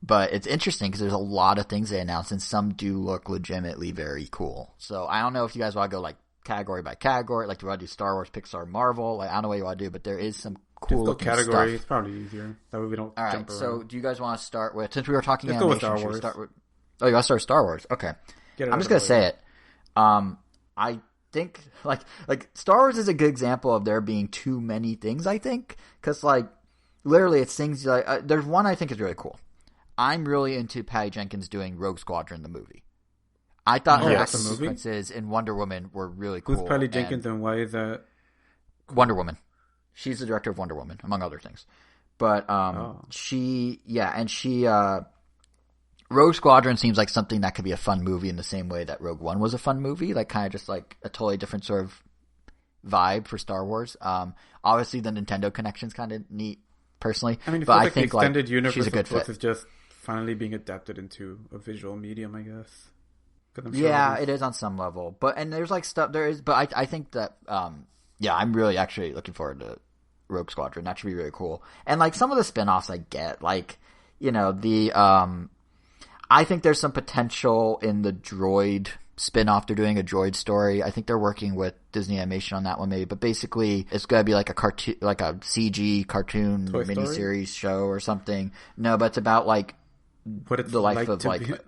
But it's interesting because there's a lot of things they announced, and some do look legitimately very cool. So I don't know if you guys want to go like category by category, like do you want to do Star Wars, Pixar, Marvel? Like I don't know what you want to do, but there is some cool looking category. stuff. It's probably easier. That way we don't All right, jump around. so do you guys want to start with, since we were talking Let's animation, go with Star should we Wars. start with, oh, you want to start with Star Wars? Okay. I'm just going to say it. I think like Star Wars is a good example of there being too many things, I think, because like literally it's things like there's one I think is really cool. I'm really into Patty Jenkins doing Rogue Squadron, the movie. I thought her action sequences in Wonder Woman were really cool. Who's Patty Jenkins and why is that? Wonder Woman. She's the director of Wonder Woman, among other things. But Rogue Squadron seems like something that could be a fun movie in the same way that Rogue One was a fun movie, like kind of just like a totally different sort of vibe for Star Wars. Obviously the Nintendo connection's kind of neat, personally. I mean, it but feels I like think the extended universe she's a good of books fit. is just finally being adapted into a visual medium, I guess. Yeah, it is on some level, but and there's like stuff there is, but I think that I'm really actually looking forward to Rogue Squadron. That should be really cool. And like some of the spin-offs I get, like you know the I think there's some potential in the droid spin-off. They're doing a droid story. I think they're working with Disney Animation on that one maybe, but basically it's gonna be like a cartoon, like a CG cartoon miniseries show or something. No, but it's about like what it's the life like of like.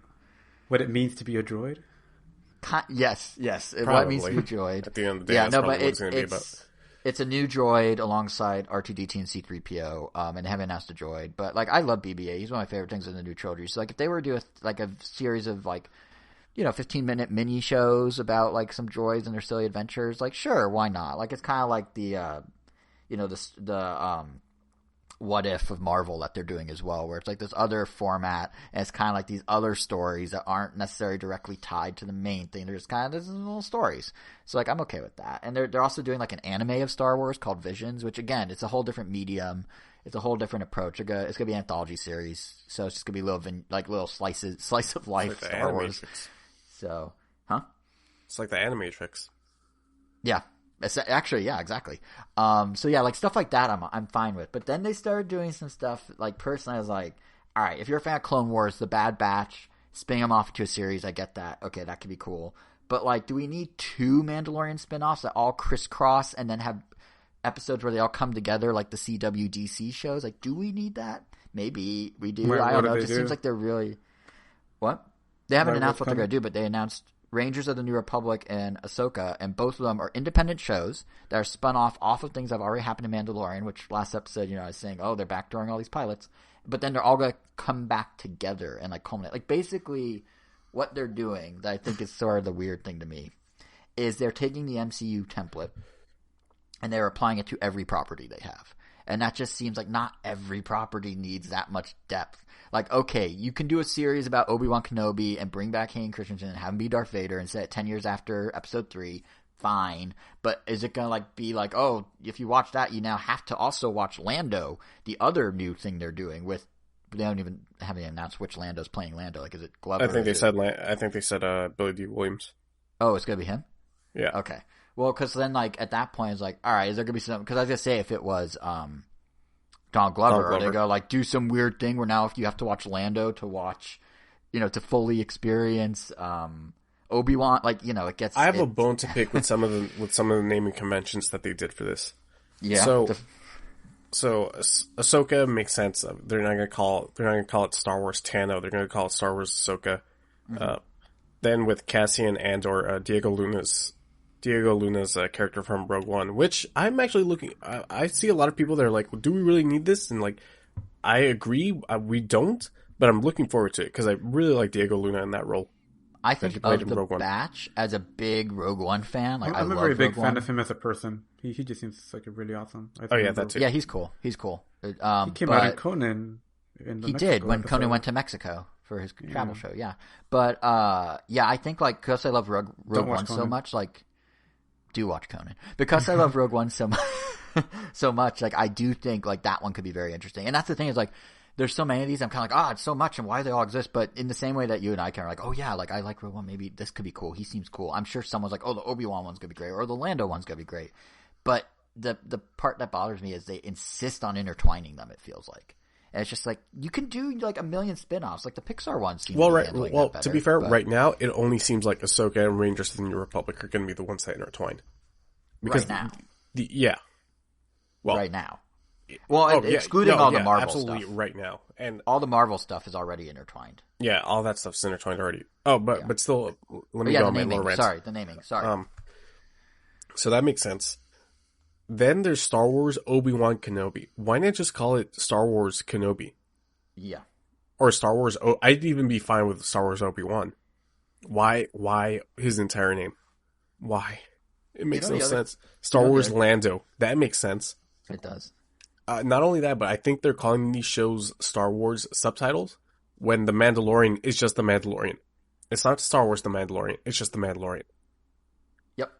What it means to be a droid? Yes. What it means to be a droid. At the end of the day, that's probably what it's going to be about. It's a new droid alongside R2-D2 and C-3PO, and they haven't announced a droid. But like, I love BB-8. He's one of my favorite things in the new trilogy. So like, if they were to do a series of like, 15-minute mini shows about like some droids and their silly adventures, like sure, why not? Like it's kind of like the What If of Marvel that they're doing as well, where it's like this other format, and it's kind of like these other stories that aren't necessarily directly tied to the main thing. They're just kind of these little stories. So like I'm okay with that. And they're also doing like an anime of Star Wars called Visions, which again, it's a whole different medium. It's a whole different approach. It's gonna be an anthology series, so it's just gonna be little slice of life like Star Wars. So, It's like the Animatrix. Yeah. Actually, yeah, exactly. So yeah, like stuff like that I'm fine with. But then they started doing some stuff, like personally I was like, all right, if you're a fan of Clone Wars, The Bad Batch, spinning them off into a series, I get that. Okay, that could be cool. But like, do we need 2 Mandalorian spin-offs that all crisscross and then have episodes where they all come together like the CWDC shows? Like, do we need that? Maybe we do. I don't know. It just seems like they're really... What? They haven't announced what they're going to do, but they announced Rangers of the New Republic and Ahsoka, and both of them are independent shows that are spun off of things that have already happened in Mandalorian, which last episode, I was saying, oh, they're backdooring all these pilots. But then they're all going to come back together and like culminate. Like basically what they're doing that I think is sort of the weird thing to me is they're taking the MCU template and they're applying it to every property they have. And that just seems like not every property needs that much depth. Like, okay, you can do a series about Obi-Wan Kenobi and bring back Hayden Christensen and have him be Darth Vader and set it 10 years after Episode 3. Fine. But is it going to be like, oh, if you watch that, you now have to also watch Lando, the other new thing they're doing with, they don't even have any announced which Lando's playing Lando. Like, is it Glover? I think they said Billy D. Williams. Oh, it's going to be him? Yeah. Okay. Well, because then, like, at that point, it's like, all right, is there going to be something? Because I was going to say, if it was Donald Glover, are they going to, like, do some weird thing where now if you have to watch Lando to watch, to fully experience Obi-Wan, like, it gets... I have a bone to pick with some of the naming conventions that they did for this. Yeah. So Ahsoka makes sense. They're not going to call it Star Wars Tano. They're going to call it Star Wars Ahsoka. Mm-hmm. Then with Cassian Andor, Diego Luna's character from Rogue One, which I'm actually looking. I see a lot of people that are like, well, "Do we really need this?" And like, I agree, we don't. But I'm looking forward to it because I really like Diego Luna in that role. I think of the Batch as a big Rogue One fan. Like, I'm a very big fan of him as a person. He just seems like a really awesome. That too. Yeah, he's cool. He came out in Conan. He did when Conan went to Mexico for his travel show. Yeah, but I think like because I love Rogue One so much, like. Do watch Conan because I love Rogue One so much. Like I do think like that one could be very interesting, and that's the thing is like there's so many of these. I'm kind of like, it's so much, and why do they all exist? But in the same way that you and I kind of like, oh yeah, like I like Rogue One. Maybe this could be cool. He seems cool. I'm sure someone's like, oh, the Obi-Wan one's gonna be great, or the Lando one's gonna be great. But the part that bothers me is they insist on intertwining them. It feels like. And it's just like you can do like a million spin-offs, like the Pixar ones. Seem to be fair, right now it only seems like Ahsoka and Rangers of the New Republic are going to be the ones that intertwine. Because right now, right now. Well, excluding all the Marvel absolutely stuff. Right now, and all the Marvel stuff is already intertwined. Yeah, all that stuff's intertwined already. Oh, but still, let me go on my little rant. Sorry, the naming. Sorry. So that makes sense. Then there's Star Wars Obi-Wan Kenobi. Why not just call it Star Wars Kenobi? Yeah. Or Star Wars... I'd even be fine with Star Wars Obi-Wan. Why his entire name? Why? It makes no sense. Star Wars Lando. That makes sense. It does. Not only that, but I think they're calling these shows Star Wars subtitles when The Mandalorian is just The Mandalorian. It's not Star Wars The Mandalorian. It's just The Mandalorian. Yep.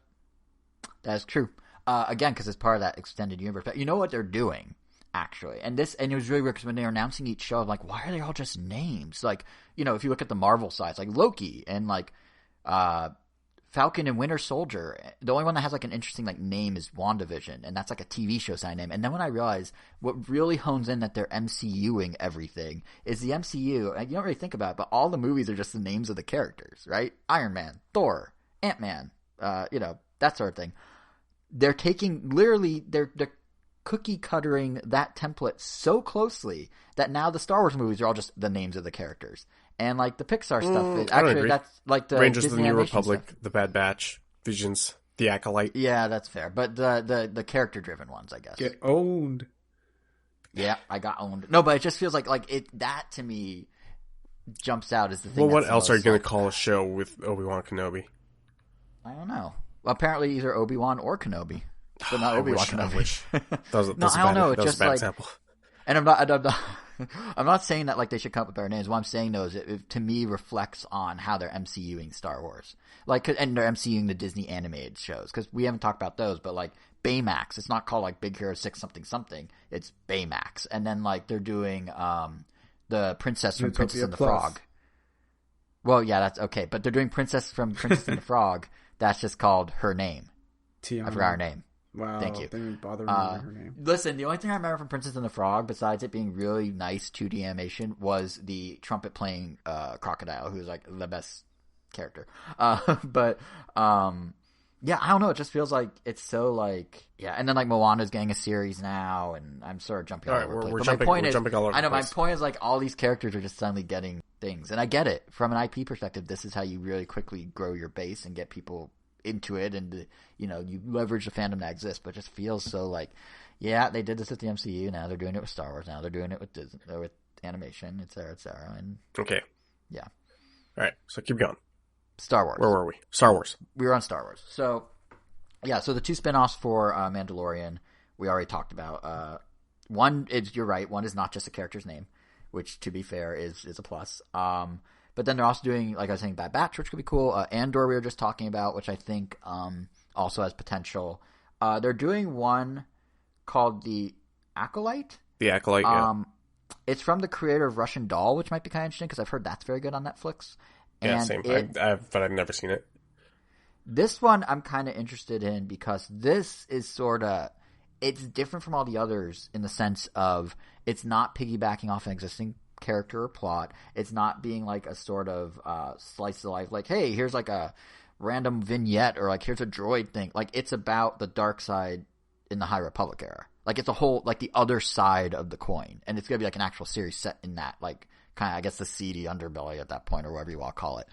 That's true. Again, because it's part of that extended universe. But you know what they're doing, actually? And it was really weird because when they're announcing each show, I'm like, why are they all just names? Like, if you look at the Marvel side, it's like Loki and like Falcon and Winter Soldier. The only one that has like an interesting like name is WandaVision, and that's like a TV show side name. And then when I realized what really hones in that they're MCUing everything is the MCU, and you don't really think about it, but all the movies are just the names of the characters, right? Iron Man, Thor, Ant-Man, that sort of thing. They're taking literally they're cookie cuttering that template so closely that now the Star Wars movies are all just the names of the characters. And like the Pixar stuff, actually that's like the Rangers Disney of the New Republic, stuff. The Bad Batch, Visions, The Acolyte. Yeah, that's fair. But the character driven ones, I guess. Get owned. Yeah, I got owned. No, but it just feels like it that to me jumps out as the thing. Well, what else are you going to call a show with Obi-Wan Kenobi? I don't know. Well, apparently either Obi-Wan or Kenobi, but not Obi-Wan Kenobi. I wish. That was I don't know. That was a bad example. And I'm not saying that like they should come up with better names. What I'm saying though is it to me reflects on how they're MCUing Star Wars, and they're MCUing the Disney animated shows because we haven't talked about those. But like Baymax, it's not called like Big Hero 6 something. It's Baymax, and then like they're doing the Princess from Princess and the Frog. Well, yeah, that's okay, but they're doing Princess from Princess and the Frog. That's just called Her Name. Tiana. I forgot her name. Wow. Thank you. Didn't even bother remembering her name. Listen, the only thing I remember from Princess and the Frog, besides it being really nice 2D animation, was the trumpet playing crocodile, who's like the best character. But yeah, I don't know. It just feels like it's so like and then like Moana's getting a series now, and I'm sort of jumping all over the place. We're but jumping, my point we're is, jumping all over I know the place. my point is like all these characters are just suddenly getting things, and I get it from an IP perspective. This is how you really quickly grow your base and get people into it, and you leverage the fandom that exists. But it just feels so like, they did this with the MCU. Now they're doing it with Star Wars. Now they're doing it with Disney, with animation, et cetera, and okay, yeah. All right, so keep going. Star Wars. Where were we? Star Wars. We were on Star Wars. So, yeah, so the 2 spinoffs for Mandalorian, we already talked about. One is, you're right, one is not just a character's name, which, to be fair, is a plus. But then they're also doing, like I was saying, Bad Batch, which could be cool. Andor we were just talking about, which I think also has potential. They're doing one called The Acolyte. The Acolyte, yeah. It's from the creator of Russian Doll, which might be kind of interesting because I've heard that's very good on Netflix. Yeah, same. But I've never seen it. This one I'm kind of interested in because this is sort of – it's different from all the others in the sense of it's not piggybacking off an existing character or plot. It's not being like a sort of slice of life like, hey, here's like a random vignette or like here's a droid thing. Like it's about the dark side in the High Republic era. Like it's a whole – like the other side of the coin. And it's going to be like an actual series set in that like kind of I guess the seedy underbelly at that point or whatever you want to call it.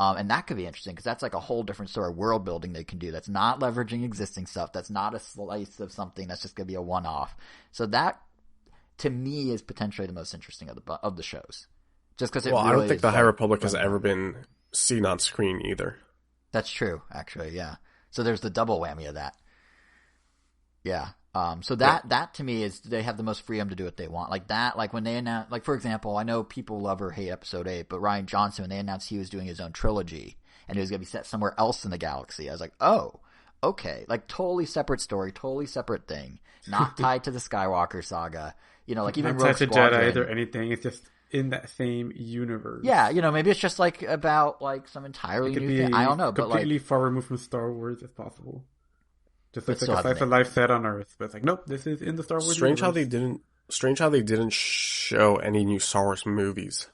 And that could be interesting because that's like a whole different sort of world building they can do. That's not leveraging existing stuff. That's not a slice of something that's just going to be a one-off. So that, to me, is potentially the most interesting of the shows. Just because I don't think the High Republic has ever been seen on screen either. That's true, actually, yeah. So there's the double whammy of that. Yeah. So that to me is they have the most freedom to do what they want. Like that, like when they announce, like for example, I know people love or hate Episode 8, but Rian Johnson, when they announced he was doing his own trilogy and it was going to be set somewhere else in the galaxy, I was like, oh, okay. Like totally separate story, totally separate thing, not tied to the Skywalker saga. You know, like even not Rogue tied to Squadron. Jedi or anything. It's just in that same universe. Yeah, you know, maybe it's just like about like some entirely new thing. I don't know, but like completely far removed from Star Wars as possible. Just like a slice of life set on Earth, but it's like, nope, this is in the Star Wars Strange universe. how they didn't show any new Star Wars movies.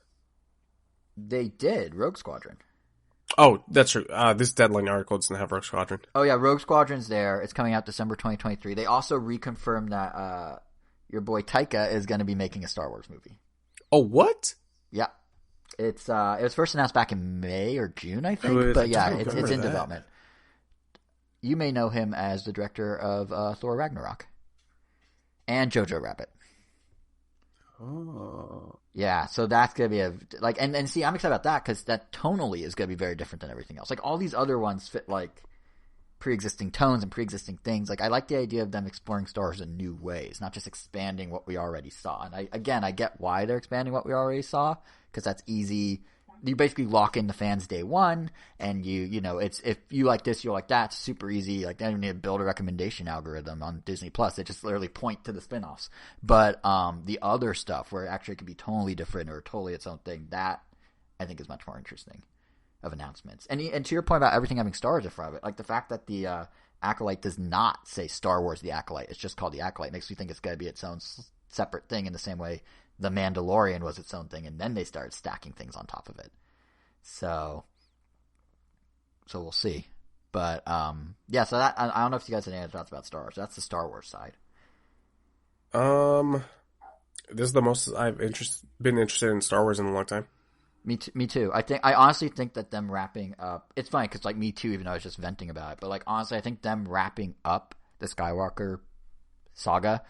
They did Rogue Squadron. Oh, that's true. This Deadline article doesn't have Rogue Squadron. Oh yeah, Rogue Squadron's there. It's coming out December 2023. They also reconfirmed that your boy Taika is going to be making a Star Wars movie. Oh, what? Yeah, it was first announced back in May or June, I think. But yeah, it's in development. You may know him as the director of Thor Ragnarok and Jojo Rabbit. Oh. Yeah, so that's going to be like, and see, I'm excited about that because that tonally is going to be very different than everything else. Like all these other ones fit like pre-existing tones and pre-existing things. Like I like the idea of them exploring Star Wars in new ways, not just expanding what we already saw. And I get why they're expanding what we already saw because that's easy. You basically lock in the fans day one, and you know, it's if you like this, you like that. It's super easy. Like they don't even need to build a recommendation algorithm on Disney Plus. They just literally point to the spinoffs. But the other stuff where it actually could be totally different or totally its own thing, that I think is much more interesting of announcements. And to your point about everything having Star Wars in front of it, like the fact that the Acolyte does not say Star Wars The Acolyte, it's just called The Acolyte, makes me think it's going to be its own separate thing in the same way The Mandalorian was its own thing, and then they started stacking things on top of it. So we'll see. But yeah, so that I don't know if you guys had any thoughts about Star Wars. That's the Star Wars side. This is the most I've been interested in Star Wars in a long time. Me too. I honestly think that them wrapping up. It's funny because like me too, even though I was just venting about it. But like honestly, I think them wrapping up the Skywalker saga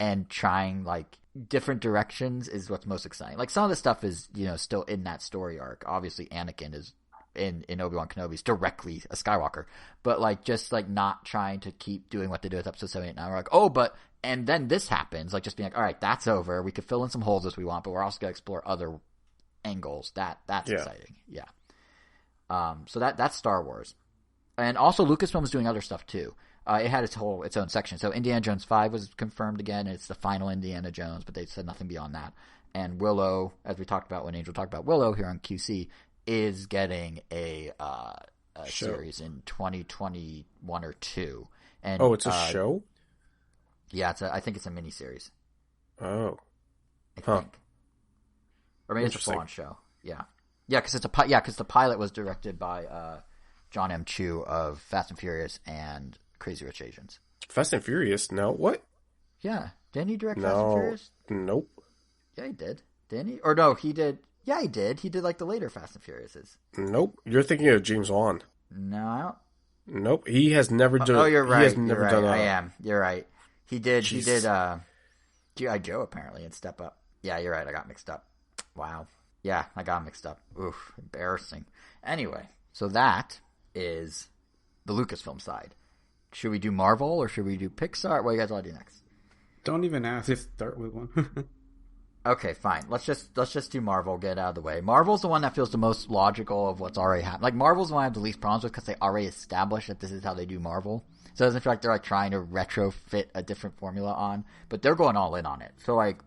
and trying like different directions is what's most exciting. Like some of the stuff is, you know, still in that story arc. Obviously Anakin is in Obi-Wan Kenobi is directly a Skywalker, but like just like not trying to keep doing what they do with episode 7, 8, 9. We're like, oh, but and then this happens, like just being like, all right, that's over. We could fill in some holes as we want, but we're also gonna explore other angles. That's exciting. Yeah. So that's Star Wars. And also Lucasfilm is doing other stuff too. It had its own section. So Indiana Jones 5 was confirmed again. It's the final Indiana Jones, but they said nothing beyond that. And Willow, as we talked about when Angel talked about Willow here on QC, is getting a series in 2021 or 2. And it's a show? Yeah, I think it's a miniseries. Oh. I think. Or maybe it's a full-on show. Yeah. Yeah, because the pilot was directed by John M. Chu of Fast and Furious and Crazy Rich Asians. Fast and Furious? No, what? Yeah. Didn't he direct Fast and Furious? Nope. Yeah, he did. Didn't he? Or no, he did. Yeah, he did. He did like the later Fast and Furiouses. Nope. You're thinking of James Wan. No, I don't. Nope. He has never done. Oh, you're right. He has never done. I am. You're right. He did. Jesus. He did. G.I. Joe apparently and Step Up. Yeah, you're right. I got mixed up. Wow. Yeah, I got mixed up. Oof, embarrassing. Anyway, so that is the Lucasfilm side. Should we do Marvel or should we do Pixar? What do you guys want to do next? Don't even ask. Just start with one. Okay, fine. Let's just do Marvel. Get it out of the way. Marvel's the one that feels the most logical of what's already happened. Like Marvel's the one I have the least problems with because they already established that this is how they do Marvel. So it doesn't feel like they're like trying to retrofit a different formula on, but they're going all in on it. So like,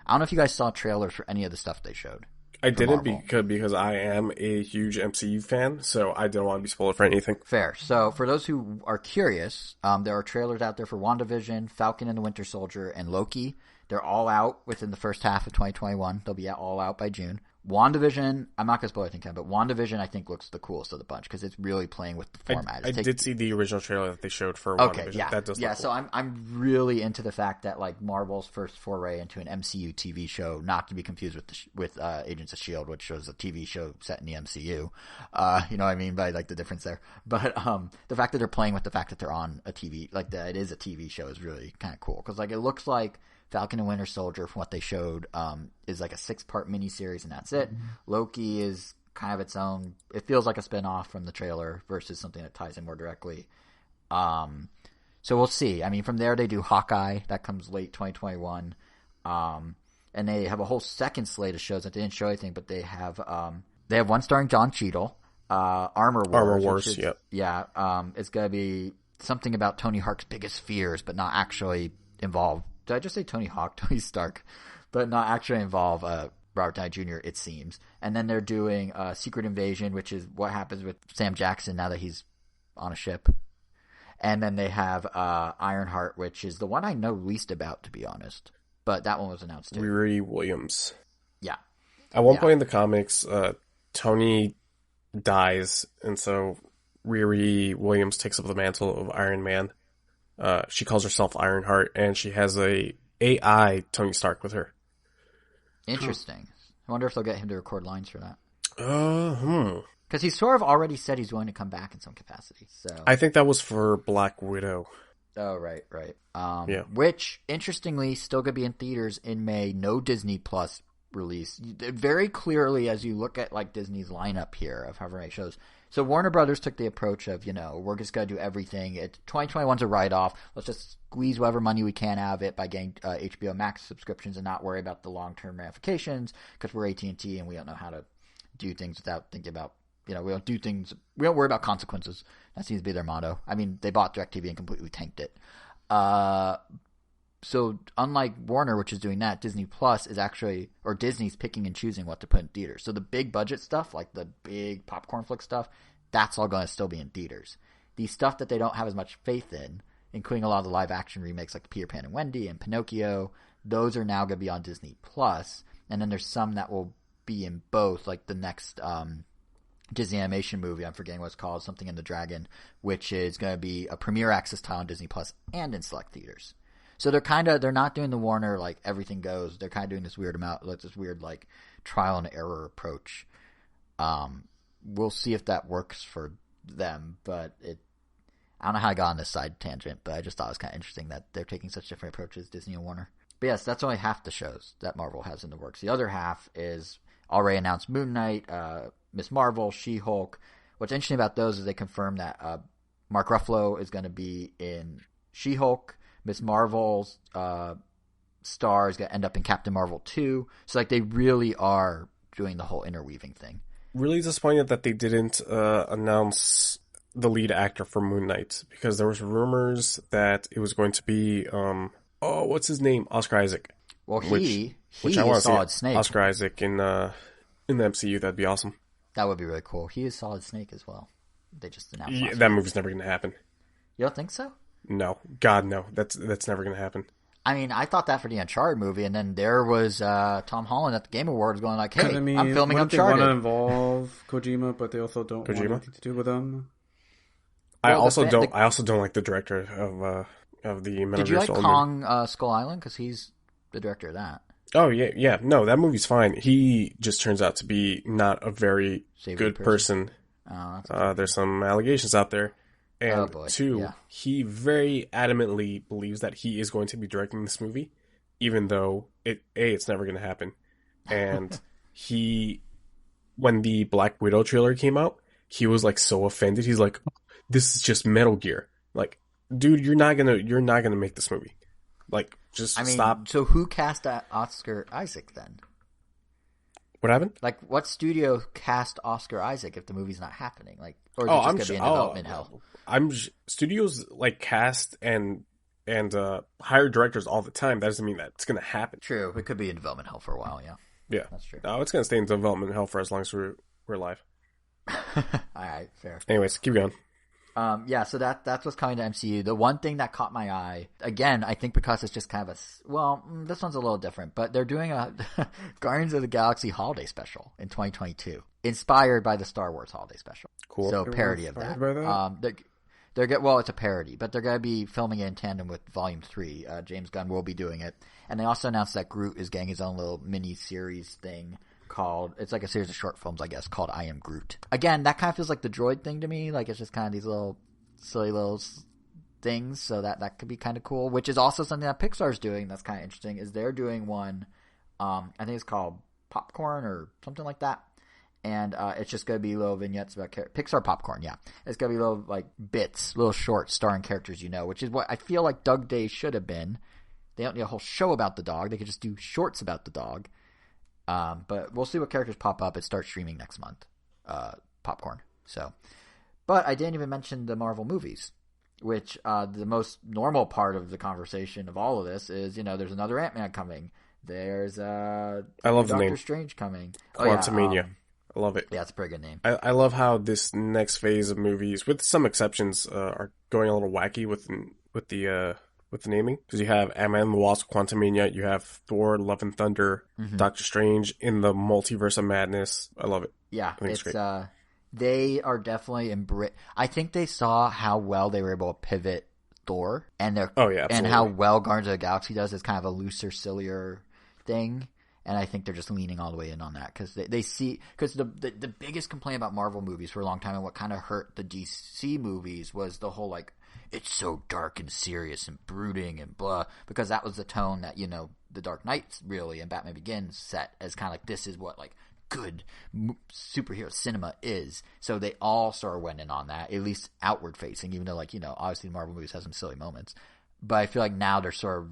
I don't know if you guys saw trailers for any of the stuff they showed. I didn't because I am a huge MCU fan, so I don't want to be spoiled for anything. Fair. So for those who are curious, there are trailers out there for WandaVision, Falcon and the Winter Soldier, and Loki. They're all out within the first half of 2021. They'll be all out by June. WandaVision, I'm not going to spoil anything, Ken, but WandaVision I think looks the coolest of the bunch because it's really playing with the format. I did see the original trailer that they showed for WandaVision. Yeah. That does look cool. So I'm really into the fact that like Marvel's first foray into an MCU TV show, not to be confused with Agents of S.H.I.E.L.D., which was a TV show set in the MCU. You know what I mean by like the difference there. But the fact that they're playing with the fact that they're on a TV, like that it is a TV show is really kind of cool because like it looks like Falcon and Winter Soldier, from what they showed, is like a 6-part miniseries, and that's it. Mm-hmm. Loki is kind of its own. It feels like a spinoff from the trailer versus something that ties in more directly. So we'll see. I mean, from there they do Hawkeye. That comes late 2021. And they have a whole second slate of shows that they didn't show anything, but they have one starring John Cheadle, Armor Wars. Yep. Yeah. It's going to be something about Tony Hawk's biggest fears, but not actually involved. Did I just say Tony Hawk? Tony Stark, but not actually involve Robert Downey Jr., it seems. And then they're doing Secret Invasion, which is what happens with Sam Jackson now that he's on a ship. And then they have Ironheart, which is the one I know least about, to be honest. But that one was announced too. Riri Williams. Yeah. At one point in the comics, Tony dies, and so Riri Williams takes up the mantle of Iron Man. She calls herself Ironheart, and she has a AI Tony Stark with her. Interesting. I wonder if they'll get him to record lines for that. Because he's sort of already said he's going to come back in some capacity. So I think that was for Black Widow. Oh, right. Yeah. Which, interestingly, still going to be in theaters in May. No Disney Plus release. Very clearly, as you look at like Disney's lineup here of however many shows. So Warner Brothers took the approach of, we're just going to do everything. 2021's a write-off. Let's just squeeze whatever money we can out of it by getting HBO Max subscriptions and not worry about the long-term ramifications because we're AT&T and we don't know how to do things without thinking about, we don't worry about consequences. That seems to be their motto. I mean, they bought DirecTV and completely tanked it. So unlike Warner, which is doing that, Disney Plus is actually, or Disney's picking and choosing what to put in theaters. So the big budget stuff, like the big popcorn flick stuff, that's all going to still be in theaters. The stuff that they don't have as much faith in, including a lot of the live action remakes like Peter Pan and Wendy and Pinocchio, those are now going to be on Disney Plus. And then there's some that will be in both, like the next Disney animation movie, I'm forgetting what it's called, Something in the Dragon, which is going to be a premiere access title on Disney Plus and in select theaters. So they're not doing the Warner, like, everything goes. They're kind of doing this weird like, trial and error approach. We'll see if that works for them, but I don't know how I got on this side tangent, but I just thought it was kind of interesting that they're taking such different approaches, Disney and Warner. But yes, that's only half the shows that Marvel has in the works. The other half is already announced Moon Knight, Ms. Marvel, She-Hulk. What's interesting about those is they confirmed that Mark Ruffalo is going to be in She-Hulk. Ms. Marvel's star is going to end up in Captain Marvel 2. So, like, they really are doing the whole interweaving thing. Really disappointed that they didn't announce the lead actor for Moon Knight, because there was rumors that it was going to be, what's his name? Oscar Isaac. Well, he is Solid Snake. Oscar Isaac in the MCU, that'd be awesome. That would be really cool. He is Solid Snake as well. They just announced that movie's never going to happen. You don't think so? No. God, no. That's never going to happen. I mean, I thought that for the Uncharted movie, and then there was Tom Holland at the Game Awards going like, hey, I'm filming Uncharted. They want to involve Kojima, but they also don't want anything to do with them. I also don't like the director of the Metal Gear Solid. Did you like Kong Skull Island? Because he's the director of that. Oh, yeah. No, that movie's fine. He just turns out to be not a very good person. There's some allegations out there. And he very adamantly believes that he is going to be directing this movie, even though it's never going to happen. And he when the Black Widow trailer came out, he was like so offended. He's like, "This is just Metal Gear." Like, dude, you're not gonna make this movie. Like, just I mean, stop. so who cast Oscar Isaac then? What happened? Like, what studio cast Oscar Isaac if the movie's not happening? Like, or is it just gonna be in development hell? Studios like cast and hire directors all the time. That doesn't mean that it's gonna happen. True, it could be in development hell for a while. Yeah, Yeah, that's true. No, it's gonna stay in development hell for as long as we're alive. All right, fair. Anyways, keep going. Yeah, so that's what's coming to MCU. The one thing that caught my eye, again, I think because it's just kind of this one's a little different, but they're doing a Guardians of the Galaxy holiday special in 2022, inspired by the Star Wars holiday special. Cool. So parody of that. It's a parody, but they're going to be filming it in tandem with Volume 3. James Gunn will be doing it. And they also announced that Groot is getting his own little mini-series thing it's like a series of short films, I guess, called I Am Groot. Again, that kind of feels like the droid thing to me. Like, it's just kind of these little silly little things, so that could be kind of cool, which is also something that Pixar's doing that's kind of interesting, is they're doing one, I think it's called Popcorn or something like that. And it's just going to be little vignettes about Pixar Popcorn, yeah. It's going to be little, like, bits, little shorts starring characters you know, which is what I feel like Doug Day should have been. They don't need a whole show about the dog. They could just do shorts about the dog. But we'll see what characters pop up. It starts streaming next month, Popcorn. So, but I didn't even mention the Marvel movies, which the most normal part of the conversation of all of this is, there's another Ant-Man coming. There's I love the name. Doctor Strange coming. Quantumania. I love it. Yeah, it's a pretty good name. I love how this next phase of movies, with some exceptions, are going a little wacky with the naming, because you have Ant-Man and the Wasp, Quantumania, you have Thor, Love and Thunder, Doctor Strange in the Multiverse of Madness. I love it. Yeah, I think it's great. They are definitely I think they saw how well they were able to pivot Thor, and and how well Guardians of the Galaxy does is kind of a looser, sillier thing. And I think they're just leaning all the way in on that because they see – because the biggest complaint about Marvel movies for a long time and what kind of hurt the DC movies was the whole like it's so dark and serious and brooding and blah, because that was the tone that, The Dark Knight really and Batman Begins set as kind of like this is what like good superhero cinema is. So they all sort of went in on that, at least outward facing, even though like, obviously Marvel movies have some silly moments. But I feel like now they're sort of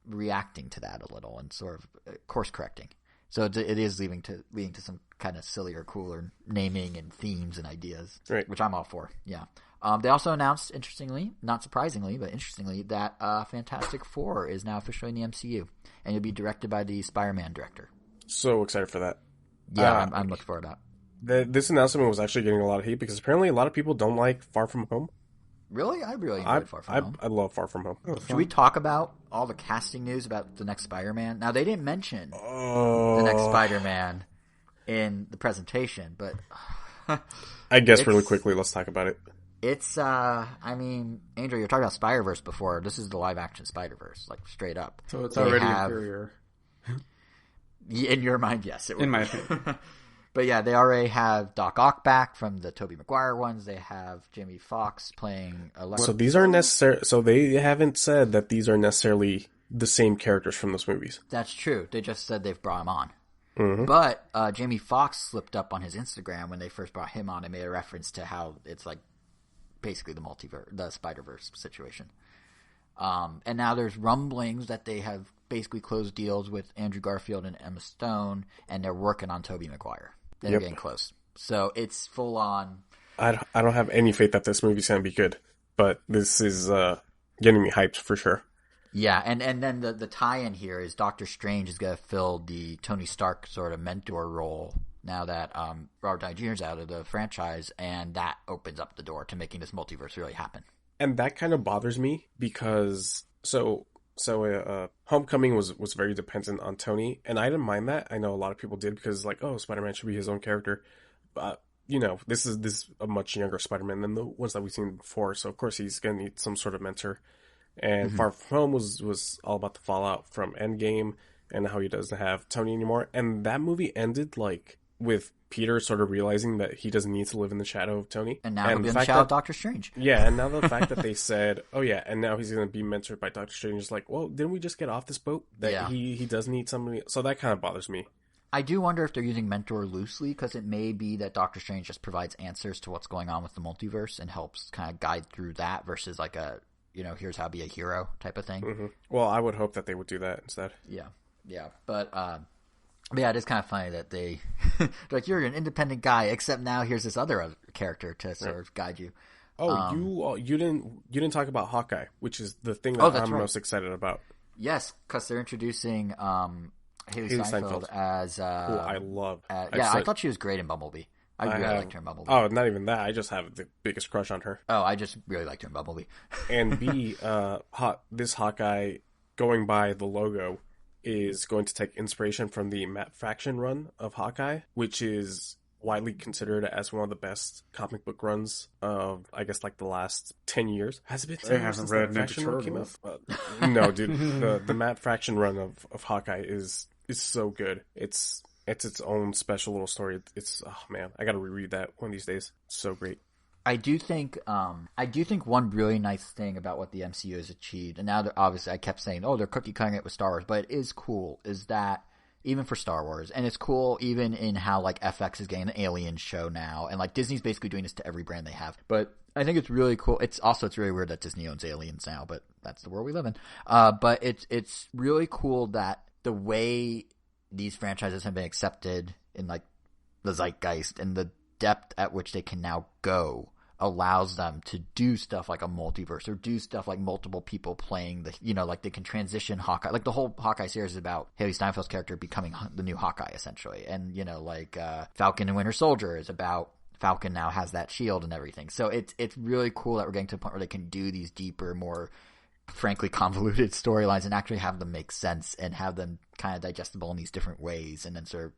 reacting to that a little and sort of course correcting. So it is leading to some kind of sillier, cooler naming and themes and ideas, right, which I'm all for. Yeah. They also announced, interestingly, not surprisingly, but interestingly, that Fantastic Four is now officially in the MCU, and it'll be directed by the Spider-Man director. So excited for that. Yeah, I'm looking forward to that. This announcement was actually getting a lot of hate because apparently a lot of people don't like Far From Home. Really? I really enjoyed Far From Home. I love Far From Home. Should we talk about all the casting news about the next Spider-Man? Now, they didn't mention the next Spider-Man in the presentation, but... I guess really quickly, let's talk about it. It's, Andrew, you're talking about Spider-Verse before. This is the live-action Spider-Verse, like, straight up. So it's already inferior. In your mind, yes. In my opinion. But yeah, they already have Doc Ock back from the Tobey Maguire ones. They have Jamie Foxx playing Electro. So these aren't necessarily. So they haven't said that these are necessarily the same characters from those movies. That's true. They just said they've brought him on. Mm-hmm. But Jamie Foxx slipped up on his Instagram when they first brought him on and made a reference to how it's like basically the Spider-Verse situation. And now there's rumblings that they have basically closed deals with Andrew Garfield and Emma Stone, and they're working on Tobey Maguire. They're getting close. So it's full on. I don't have any faith that this movie's going to be good, but this is getting me hyped for sure. Yeah, and then the tie-in here is Doctor Strange is going to fill the Tony Stark sort of mentor role now that Robert Downey Jr. is out of the franchise, and that opens up the door to making this multiverse really happen. And that kind of bothers me because Homecoming was very dependent on Tony, and I didn't mind that. I know a lot of people did because like, oh, Spider-Man should be his own character. But this is a much younger Spider-Man than the ones that we've seen before, so of course he's gonna need some sort of mentor. And Far From Home was all about the fallout from Endgame and how he doesn't have Tony anymore. And that movie ended like with Peter sort of realizing that he doesn't need to live in the shadow of Tony. And now he'll be in the shadow of Doctor Strange. Yeah, and now the fact that they said, oh yeah, and now he's going to be mentored by Doctor Strange is like, well, didn't we just get off this boat? That he does need somebody. So that kind of bothers me. I do wonder if they're using mentor loosely, because it may be that Doctor Strange just provides answers to what's going on with the multiverse and helps kind of guide through that versus like a, here's how to be a hero type of thing. Mm-hmm. Well, I would hope that they would do that instead. Yeah. But yeah, it is kind of funny that they're like, you're an independent guy, except now here's this other character to sort of guide you. Oh, you didn't talk about Hawkeye, which is the thing that I'm most excited about. Yes, because they're introducing Haley Steinfeld as who I love. I thought she was great in Bumblebee. I really liked her in Bumblebee. Oh, not even that. I just have the biggest crush on her. Oh, I just really liked her in Bumblebee. And B, this Hawkeye, going by the logo, is going to take inspiration from the Matt Fraction run of Hawkeye, which is widely considered as one of the best comic book runs of, I guess, like the last 10 years. Has it been 10 years? I haven't read Ninja Turtles. No, dude. The Matt Fraction run of Hawkeye is so good. It's its own special little story. It's oh man, I gotta reread that one of these days. It's so great. I do think one really nice thing about what the MCU has achieved, and now obviously I kept saying, they're cookie cutting it with Star Wars, but it is cool, is that even for Star Wars, and it's cool even in how like FX is getting an Alien show now, and like Disney's basically doing this to every brand they have. But I think it's really cool. It's really weird that Disney owns Aliens now, but that's the world we live in. But it's really cool that the way these franchises have been accepted in like the zeitgeist and the depth at which they can now go allows them to do stuff like a multiverse or do stuff like multiple people playing like they can transition Hawkeye. Like the whole Hawkeye series is about Haley Steinfeld's character becoming the new Hawkeye essentially. And Falcon and Winter Soldier is about Falcon now has that shield and everything. So it's really cool that we're getting to the point where they can do these deeper, more frankly convoluted storylines and actually have them make sense and have them kind of digestible in these different ways and then sort of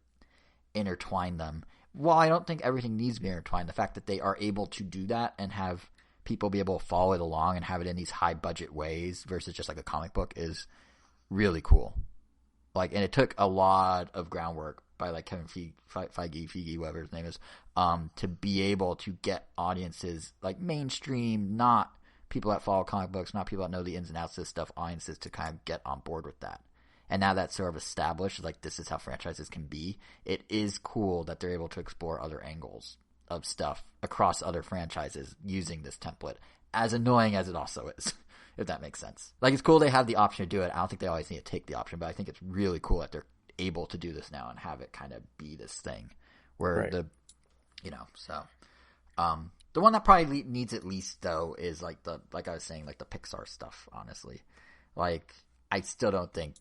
intertwine them. While I don't think everything needs to be intertwined, the fact that they are able to do that and have people be able to follow it along and have it in these high budget ways versus just like a comic book is really cool. Like, and it took a lot of groundwork by like Kevin Feige, whatever his name is, to be able to get audiences like mainstream, not people that follow comic books, not people that know the ins and outs of this stuff, audiences to kind of get on board with that. And now that's sort of established, like this is how franchises can be. It is cool that they're able to explore other angles of stuff across other franchises using this template, as annoying as it also is, if that makes sense. Like, it's cool they have the option to do it. I don't think they always need to take the option, but I think it's really cool that they're able to do this now and have it kind of be this thing where the one that probably needs it least though is like I was saying, like the Pixar stuff, honestly. Like, I still don't think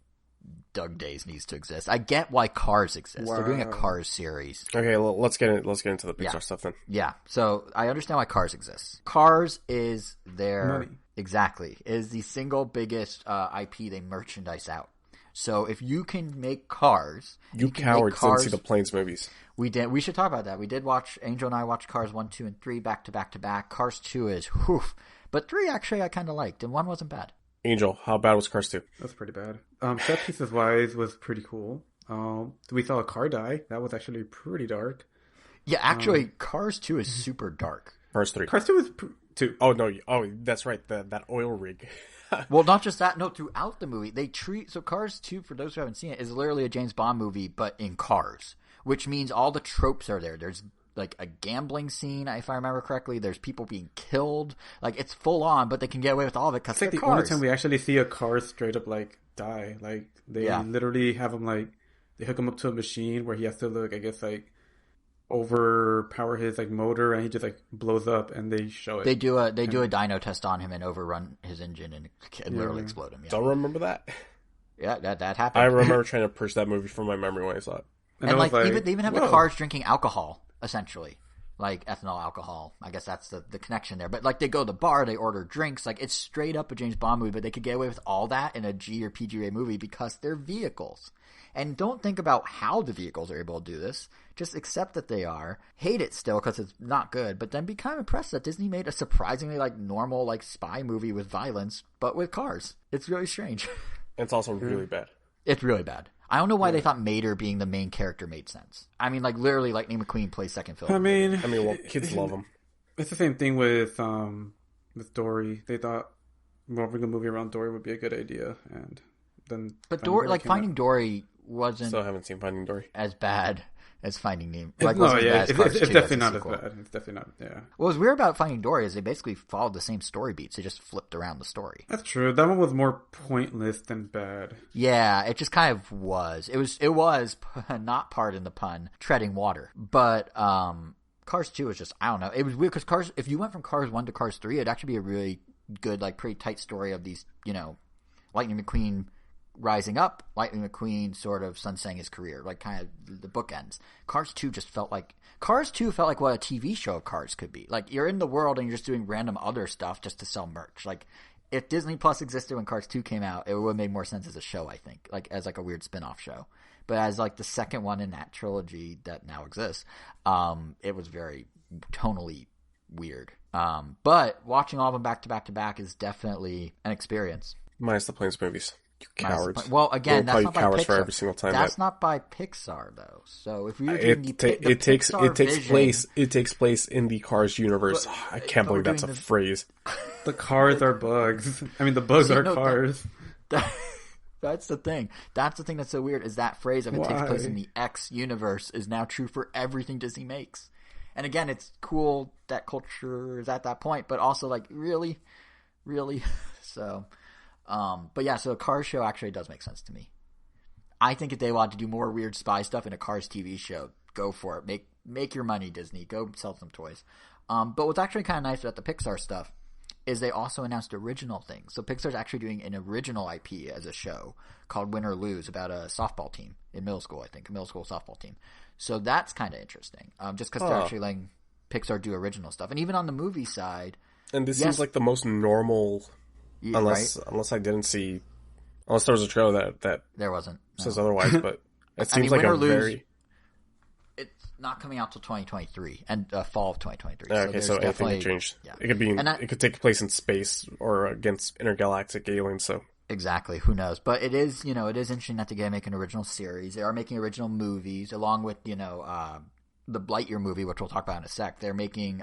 Doug Days needs to exist. I get why Cars exists. Wow. They're doing a Cars series. Okay, well, let's get into the Pixar stuff then. Yeah, so I understand why Cars exists. Cars is their money. Exactly, is the single biggest IP they merchandise out. So if you can make Cars, you cowards didn't see the Planes movies. We did. We should talk about that. We did watch. Angel and I watched Cars 1, 2, and 3 back to back to back. Cars 2 is whew, but 3 actually I kind of liked, and 1 wasn't bad. Angel, how bad was Cars 2? That's pretty bad. Set pieces wise was pretty cool. We saw a car die. That was actually pretty dark. Yeah, actually, Cars 2 is super dark. Cars 3. Cars 2 is 2. Oh, no. Oh, that's right. That oil rig. Well, not just that. No, throughout the movie, they treat... So Cars 2, for those who haven't seen it, is literally a James Bond movie, but in cars. Which means all the tropes are there. There's like a gambling scene, if I remember correctly. There's people being killed. Like, it's full on, but they can get away with all of it because they're cars. It's like the only time we actually see a car straight up, like, die. Like, they literally have him, like... They hook him up to a machine where he has to, look, I guess, like... overpower his like motor and he just like blows up and they show it. They do a dyno test on him and overrun his engine and literally explode him. Yeah. Don't remember that. Yeah, that happened. I remember trying to push that movie from my memory when I saw it. And like they even have the cars drinking alcohol, essentially. Like ethanol alcohol. I guess that's the connection there. But like they go to the bar, they order drinks. Like it's straight up a James Bond movie, but they could get away with all that in a G or PG movie because they're vehicles. And don't think about how the vehicles are able to do this. Just accept that they are. Hate it still because it's not good. But then be kind of impressed that Disney made a surprisingly like normal like spy movie with violence, but with cars. It's really strange. It's also really bad. It's really bad. I don't know why they thought Mater being the main character made sense. I mean, like literally, Lightning McQueen plays second fiddle. I mean, well, kids love him. It's the same thing with Dory. They thought revolving a movie around Dory would be a good idea, and then. But Dory, like Finding Dory, wasn't Still haven't seen Finding Dory. as bad as Finding Nemo. It's definitely not as bad. It's definitely not, yeah. What was weird about Finding Dory is they basically followed the same story beats. They just flipped around the story. That's true. That one was more pointless than bad. Yeah, it just kind of was. It was not, pardon the pun, treading water. But Cars 2 was just, I don't know. It was weird because if you went from Cars 1 to Cars 3, it'd actually be a really good, like, pretty tight story of these, Lightning McQueen rising up, Lightning McQueen sort of sunsetting his career, like kind of the bookends. Cars 2 felt like what a TV show of Cars could be. Like, you're in the world and you're just doing random other stuff just to sell merch. Like, if Disney Plus existed when Cars 2 came out, it would make more sense as a show, I think, like as like a weird spin-off show. But as like the second one in that trilogy that now exists, it was very tonally weird. But watching all of them back to back to back is definitely an experience. Minus the Planes movies. You cowards. Well, again, that's not by Pixar. For every single time that's not by Pixar, though. So if we were doing it takes place in the Cars universe. I can't believe that's a phrase. The cars are bugs. I mean, the bugs are cars. That's the thing. That's the thing that's so weird is that phrase of it takes place in the X universe is now true for everything Disney makes. And again, it's cool that culture is at that point, but also like really, really. So, but yeah, so a Cars show actually does make sense to me. I think if they want to do more weird spy stuff in a Cars TV show, go for it. Make your money, Disney. Go sell some toys. But what's actually kind of nice about the Pixar stuff is they also announced original things. So Pixar's actually doing an original IP as a show called Win or Lose about a softball team in middle school, I think, a middle school softball team. So that's kind of interesting, just because they're actually letting Pixar do original stuff. And even on the movie side... And this seems like the most normal... Unless I didn't see... Unless there was a trailer that there wasn't. Says otherwise, but it seems like a very... It's not coming out till 2023 and fall of 2023. Okay, so anything could change. Yeah. It could be. It could take place in space or against intergalactic aliens. So exactly, who knows? But it is, it is interesting that they make an original series. They are making original movies along with, the Lightyear movie, which we'll talk about in a sec. They're making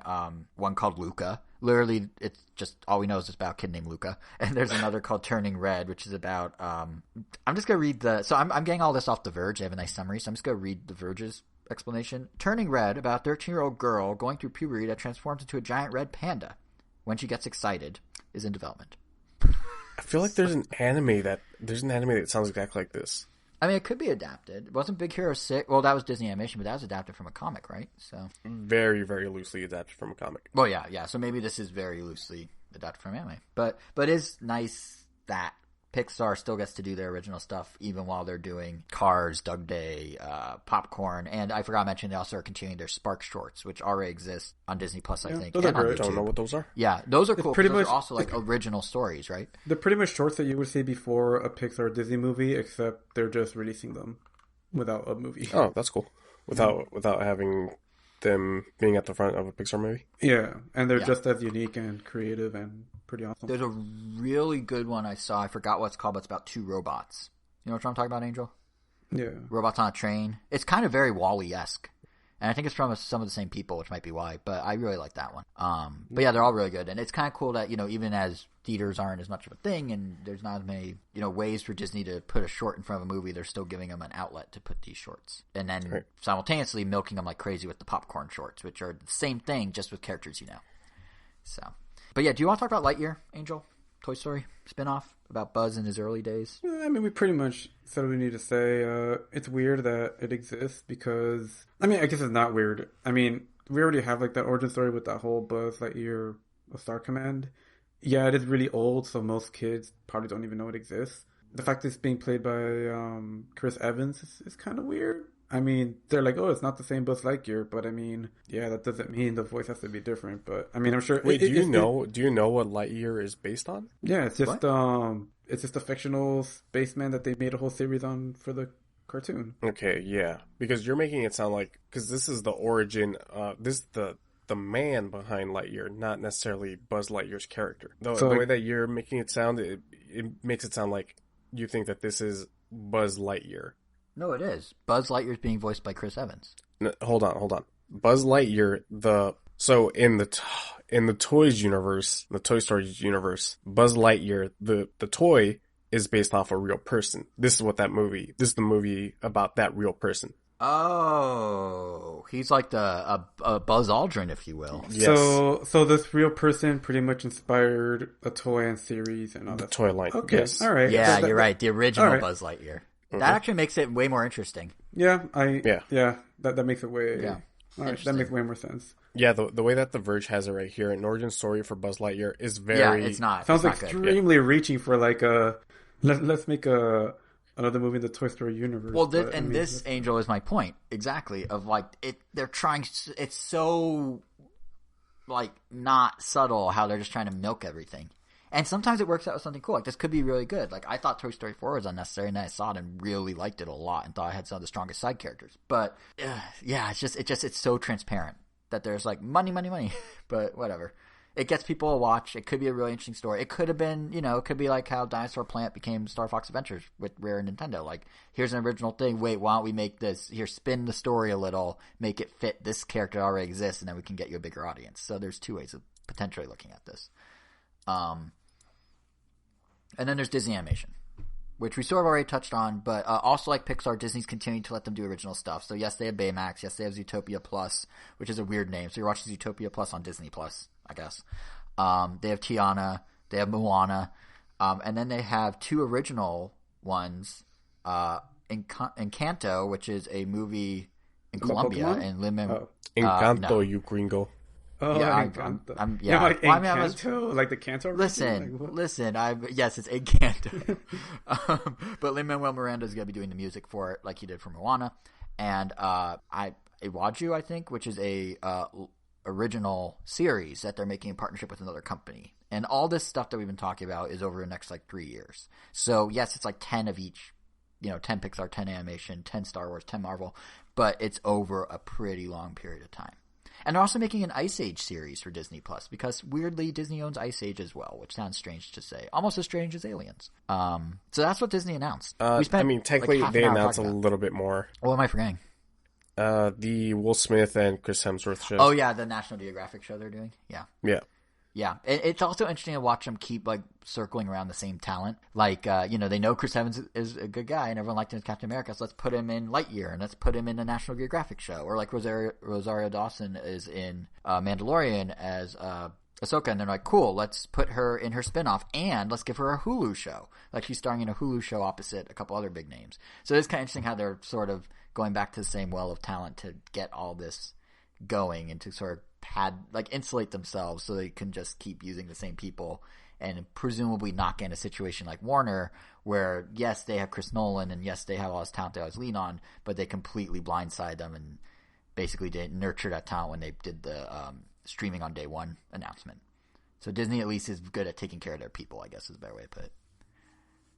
one called Luca. Literally, it's just all we know is it's about a kid named Luca. And there's another called Turning Red, which is about. I'm just gonna read the. So I'm getting all this off The Verge. They have a nice summary, so I'm just gonna read The Verge's explanation. Turning Red, about a 13-year-old girl going through puberty that transforms into a giant red panda when she gets excited, is in development. I feel like there's an anime that sounds exactly like this. I mean, it could be adapted. Wasn't Big Hero 6? Well, that was Disney Animation, but that was adapted from a comic, right? So very, very loosely adapted from a comic. Well, yeah. So maybe this is very loosely adapted from anime, but it is nice that Pixar still gets to do their original stuff even while they're doing Cars, Doug Day, Popcorn, and I forgot to mention they also are continuing their Spark shorts, which already exist on Disney Plus, I think. Those are great. I don't know what those are. Yeah, those are cool. Those are also like original stories, right? They're pretty much shorts that you would see before a Pixar Disney movie, except they're just releasing them without a movie. Oh, that's cool. Without having them being at the front of a Pixar movie. Yeah, and they're just as unique and creative and pretty awesome. There's a really good one I saw. I forgot what it's called, but it's about two robots. You know what I'm talking about, Angel? Yeah. Robots on a train. It's kind of very WALL-E-esque. And I think it's from some of the same people, which might be why. But I really like that one. But yeah, they're all really good. And it's kind of cool that, even as theaters aren't as much of a thing and there's not as many, ways for Disney to put a short in front of a movie, they're still giving them an outlet to put these shorts. And then simultaneously milking them like crazy with the popcorn shorts, which are the same thing, just with characters So. But yeah, do you want to talk about Lightyear, Angel? Toy Story spinoff about Buzz in his early days? I mean, we pretty much said what we need to say. It's weird that it exists because... I mean, I guess it's not weird. I mean, we already have like that origin story with that whole Buzz Lightyear A Star Command. Yeah, it is really old, so most kids probably don't even know it exists. The fact that it's being played by Chris Evans is kind of weird. I mean, they're like, oh, it's not the same Buzz Lightyear, but I mean, yeah, that doesn't mean the voice has to be different. But I mean, I'm sure. Wait, do you know what Lightyear is based on? Yeah, it's just a fictional spaceman that they made a whole series on for the cartoon. Okay, yeah, because you're making it sound like this is the origin. This is the man behind Lightyear, not necessarily Buzz Lightyear's character. The way that you're making it sound, it makes it sound like you think that this is Buzz Lightyear. No, it is. Buzz Lightyear is being voiced by Chris Evans. No, hold on. Buzz Lightyear, in the toys universe, the Toy Story universe, Buzz Lightyear, the toy is based off a real person. This is the movie about that real person. Oh, he's like a Buzz Aldrin, if you will. Yes. So this real person pretty much inspired a toy and series and all The that toy line. Okay, Yes. all right. Yeah, you're right. The original right. Buzz Lightyear. That actually makes it way more interesting. Yeah, that makes it way. Yeah. All right, that makes way more sense. Yeah, the way that The Verge has it right here, an origin story for Buzz Lightyear is very... Yeah, it's not. Sounds it's not extremely reaching for like let's make another movie in the Toy Story universe. Well, this Angel is my point exactly of like they're trying. It's so like not subtle how they're just trying to milk everything, and sometimes it works out with something cool. Like this could be really good. Like I thought Toy Story 4 was unnecessary, and then I saw it and really liked it a lot, and thought I had some of the strongest side characters. But yeah, it's so transparent that there's like money, but whatever. It gets people to watch. It could be a really interesting story. It could have been, it could be like how Dinosaur Planet became Star Fox Adventures with Rare and Nintendo. Like, here's an original thing. Wait, why don't we make this? Here, spin the story a little, make it fit this character that already exists, and then we can get you a bigger audience. So there's two ways of potentially looking at this. And then there's Disney Animation, which we sort of already touched on, but also like Pixar, Disney's continuing to let them do original stuff. So yes, they have Baymax. Yes, they have Zootopia Plus, which is a weird name. So you're watching Zootopia Plus on Disney Plus, I guess. They have Tiana. They have Moana. And then they have two original ones. Encanto, which is a movie in Colombia. And Encanto, no. you gringo. Oh, Yeah, Encanto. yeah. Like Well, I mean, Encanto? Like the Canto? Listen. Yes, it's Encanto. But Lin-Manuel Miranda is going to be doing the music for it, like he did for Moana. And Iwaju, I think, which is a original series that they're making in partnership with another company. And all this stuff that we've been talking about is over the next 3 years. So yes, it's like 10 of each, 10 Pixar, 10 animation, 10 Star Wars, 10 Marvel, but it's over a pretty long period of time. And they're also making an Ice Age series for Disney Plus because weirdly Disney owns Ice Age as well, which sounds strange to say, almost as strange as Aliens. So that's what Disney announced. Technically they announced a little bit more. What am I forgetting? The Will Smith and Chris Hemsworth show. Oh yeah, the National Geographic show they're doing. Yeah. It's also interesting to watch them keep circling around the same talent. They know Chris Evans is a good guy and everyone liked him as Captain America, so let's put him in Lightyear and let's put him in the National Geographic show. Or like Rosario Dawson is in Mandalorian as Ahsoka, and they're like, cool, let's put her in her spinoff and let's give her a Hulu show. Like she's starring in a Hulu show opposite a couple other big names. So it's kind of interesting how they're sort of going back to the same well of talent to get all this going and to sort of insulate themselves so they can just keep using the same people and presumably not get in a situation like Warner where yes, they have Chris Nolan and yes, they have all this talent they always lean on, but they completely blindside them and basically didn't nurture that talent when they did the streaming on day one announcement. So Disney at least is good at taking care of their people, I guess is a better way to put it.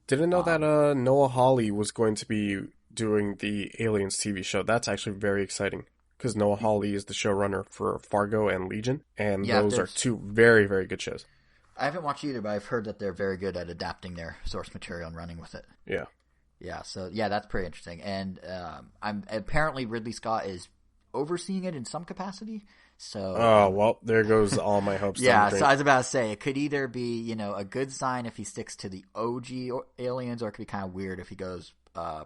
Didn't know that Noah Hawley was going to be doing the Aliens TV show. That's actually very exciting because Noah Hawley is the showrunner for Fargo and Legion, and those are two very, very good shows. I haven't watched either, but I've heard that they're very good at adapting their source material and running with it. Yeah. Yeah, so that's pretty interesting. And apparently Ridley Scott is overseeing it in some capacity. So well, there goes all my hopes. Yeah, so I was about to say it could either be a good sign if he sticks to the OG Aliens, or it could be kind of weird if he goes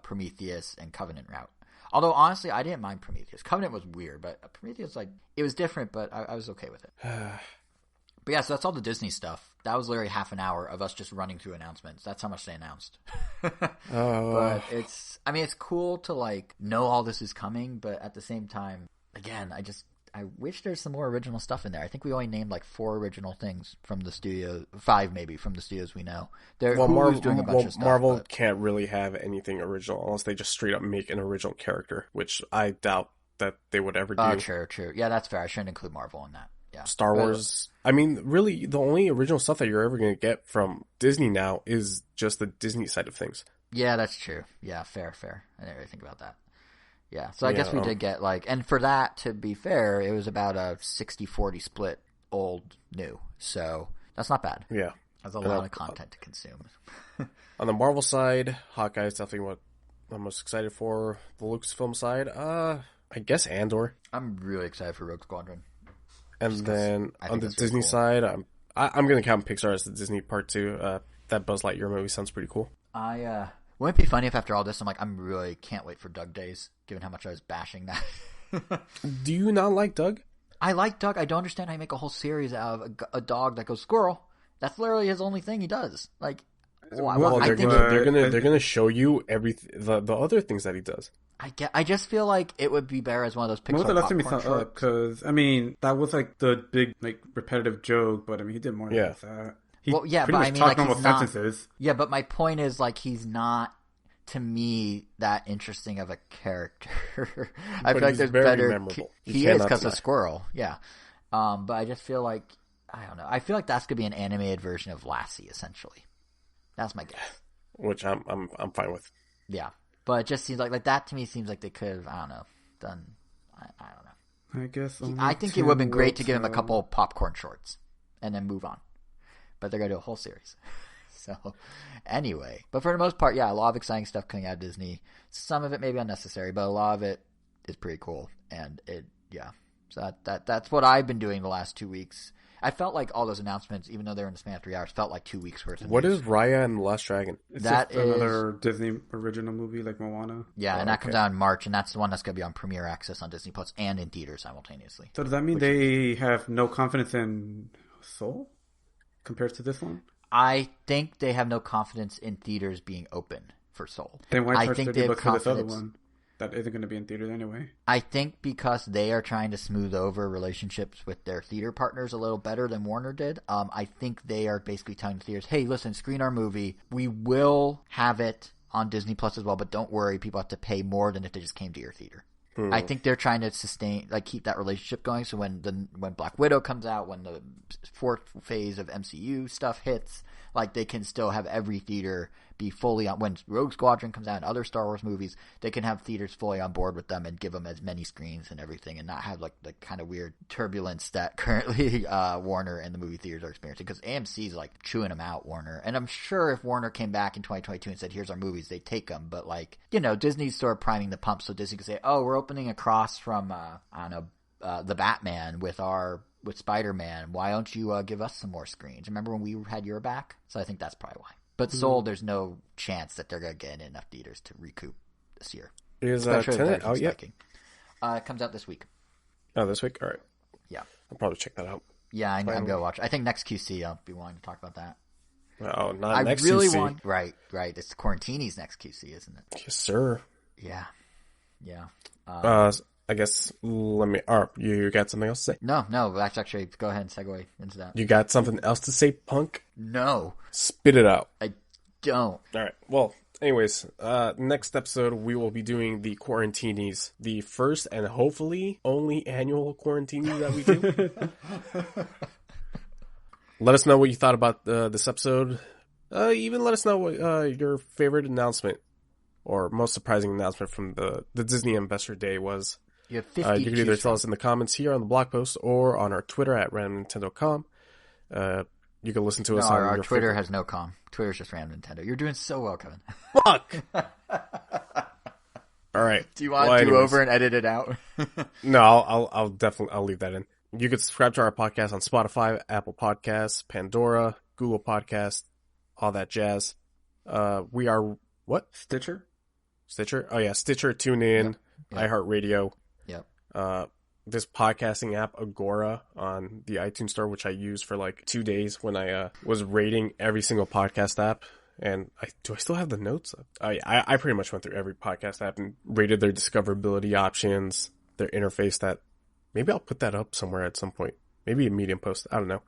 Prometheus and Covenant route. Although honestly, I didn't mind Prometheus. Covenant was weird, but Prometheus it was different, but I was okay with it. But yeah, so that's all the Disney stuff. That was literally half an hour of us just running through announcements. That's how much they announced. But it's cool to know all this is coming, but at the same time, again, I wish there's some more original stuff in there. I think we only named 4 original things from the studio, 5 maybe from the studios we know. Hulu's doing a bunch of stuff. Marvel can't really have anything original unless they just straight up make an original character, which I doubt that they would ever do. Oh, true. Yeah, that's fair. I shouldn't include Marvel in that. Yeah. Star Wars. Really, the only original stuff that you're ever going to get from Disney now is just the Disney side of things. Yeah, that's true. Yeah, fair. I didn't really think about that. Yeah, so I guess we did get and for that, to be fair, it was about a 60-40 split old, new. So that's not bad. Yeah. That's a lot of content to consume. On the Marvel side, Hawkeye is definitely what I'm most excited for. The Lucasfilm side, I guess Andor. I'm really excited for Rogue Squadron. And then on the Disney side, I'm going to count Pixar as the Disney part too. that Buzz Lightyear movie sounds pretty cool. Wouldn't it be funny if after all this, I'm really can't wait for Doug Days, given how much I was bashing that. Do you not like Doug? I like Doug. I don't understand how you make a whole series out of a dog that goes squirrel. That's literally his only thing he does. Like, well, they're gonna show you the other things that he does. I just feel like it would be better as one of those Pixar popcorn shorts. Because that was like the big like repetitive joke, but he did more than that. He pretty much talked normal sentences. Yeah, but my point is he's not, to me, that interesting of a character. I feel like there's better. Memorable. He is because of Squirrel. Yeah, but I just feel like I don't know. I feel like that's gonna be an animated version of Lassie, essentially. That's my guess. Which I'm fine with. Yeah, but it just seems like that to me seems like they could have done. I don't know. I guess. I think it would have been great to give him a couple popcorn shorts and then move on. But they're going to do a whole series. So, anyway. But for the most part, yeah, a lot of exciting stuff coming out of Disney. Some of it may be unnecessary, but a lot of it is pretty cool. And so that's what I've been doing the last 2 weeks. I felt like all those announcements, even though they're in the span of 3 hours, felt like 2 weeks worth of What news. is Raya and the Last Dragon? It's just another Disney original movie like Moana. Yeah, and that comes out in March, and that's the one that's going to be on Premier Access on Disney Plus and in theaters simultaneously. So does that mean they have no confidence in Soul compared to this one? I think they have no confidence in theaters being open for Soul. Then why charge $30 for this other one that isn't going to be in theaters anyway? I think because they are trying to smooth over relationships with their theater partners a little better than Warner did. I think they are basically telling the theaters, hey, listen, screen our movie. We will have it on Disney Plus as well, but don't worry, people have to pay more than if they just came to your theater. I think they're trying to keep that relationship going. So when Black Widow comes out, when the fourth phase of MCU stuff hits, they can still have every theater be fully on. When Rogue Squadron comes out and other Star Wars movies, they can have theaters fully on board with them and give them as many screens and everything, and not have the kind of weird turbulence that currently Warner and the movie theaters are experiencing. Because AMC's chewing them out, Warner. And I'm sure if Warner came back in 2022 and said, "Here's our movies," they'd take them. But Disney's sort of priming the pump so Disney can say, "Oh, we're opening across from the Batman with Spider-Man. Why don't you give us some more screens? Remember when we had your back?" So I think that's probably why. But Soul, there's no chance that they're going to get in enough theaters to recoup this year. Is Tenet out yet? It comes out this week. Oh, this week? All right. Yeah. I'll probably check that out. Yeah, I'm going to watch. I think next QC I'll be wanting to talk about that. Oh, not next really QC. Right. It's Quarantini's next QC, isn't it? Yes, sir. Yeah. I guess you got something else to say? No, that's actually, go ahead and segue into that. You got something else to say, punk? No. Spit it out. I don't. All right. Well, anyways, next episode we will be doing the Quarantinis, the first and hopefully only annual Quarantini that we do. Let us know what you thought about this episode. Even let us know what your favorite announcement or most surprising announcement from the Disney Investor Day was. You have 50 you can either tell us in the comments here on the blog post or on our Twitter at randomnintendo.com. You can listen to us on our your Twitter favorite... has no com. Twitter's just Random Nintendo. You're doing so well, Kevin. Fuck! All right. Do you want to do over and edit it out? No, I'll leave that in. You can subscribe to our podcast on Spotify, Apple Podcasts, Pandora, Google Podcasts, all that jazz. We are what? Stitcher? Oh yeah, Stitcher, TuneIn, Yep. iHeartRadio. Yep. This podcasting app, Agora, on the iTunes Store, which I used for 2 days when I was rating every single podcast app. And do I still have the notes? I pretty much went through every podcast app and rated their discoverability options, their interface. That maybe I'll put that up somewhere at some point. Maybe a Medium post. I don't know.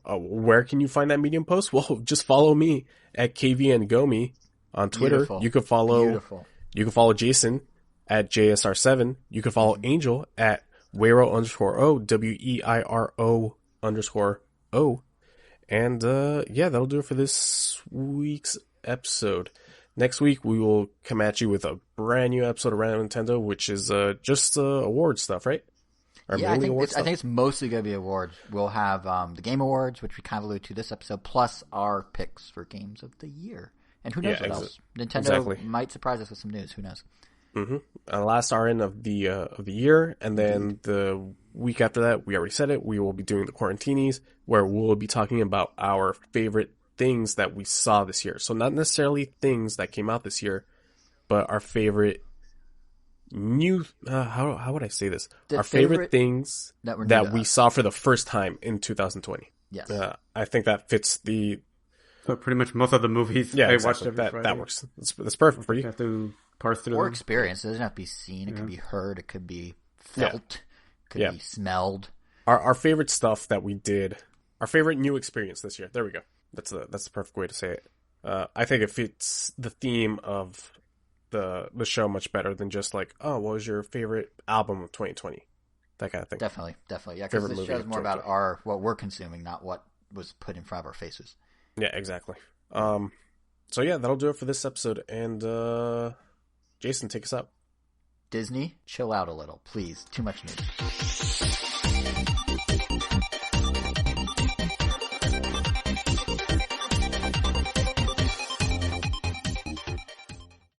Where can you find that Medium post? Well, just follow me at KVNGomi on Twitter. Beautiful. You can follow. Beautiful. You can follow Jason at JSR7. You can follow Angel at Weiro_O, WEIRO_O. And that'll do it for this week's episode. Next week, we will come at you with a brand new episode of Random Nintendo, which is just award stuff, right? I think it's mostly going to be awards. We'll have the Game Awards, which we kind of alluded to this episode, plus our picks for games of the year. And who knows what else? Nintendo might surprise us with some news. Who knows? Mm-hmm. Last RN of the year, and then the week after that, we already said it, we will be doing the Quarantinis, where we'll be talking about our favorite things that we saw this year. So not necessarily things that came out this year, but our favorite new, how would I say this? Our favorite things that we saw for the first time in 2020. Yes. I think that fits the... So pretty much most of the movies I watched every Friday. That works. That's perfect for you. You have to parse through or them. experience. It doesn't have to be seen. It could be heard. It could be felt. It could be smelled. Our favorite stuff that we did, our favorite new experience this year. There we go. That's the perfect way to say it. I think it fits the theme of the show much better than just like, oh, what was your favorite album of 2020? That kind of thing. Definitely. Yeah, because this show is more about what we're consuming, not what was put in front of our faces. Yeah, exactly. So yeah, that'll do it for this episode. And Jason, take us out. Disney, chill out a little, please. Too much news.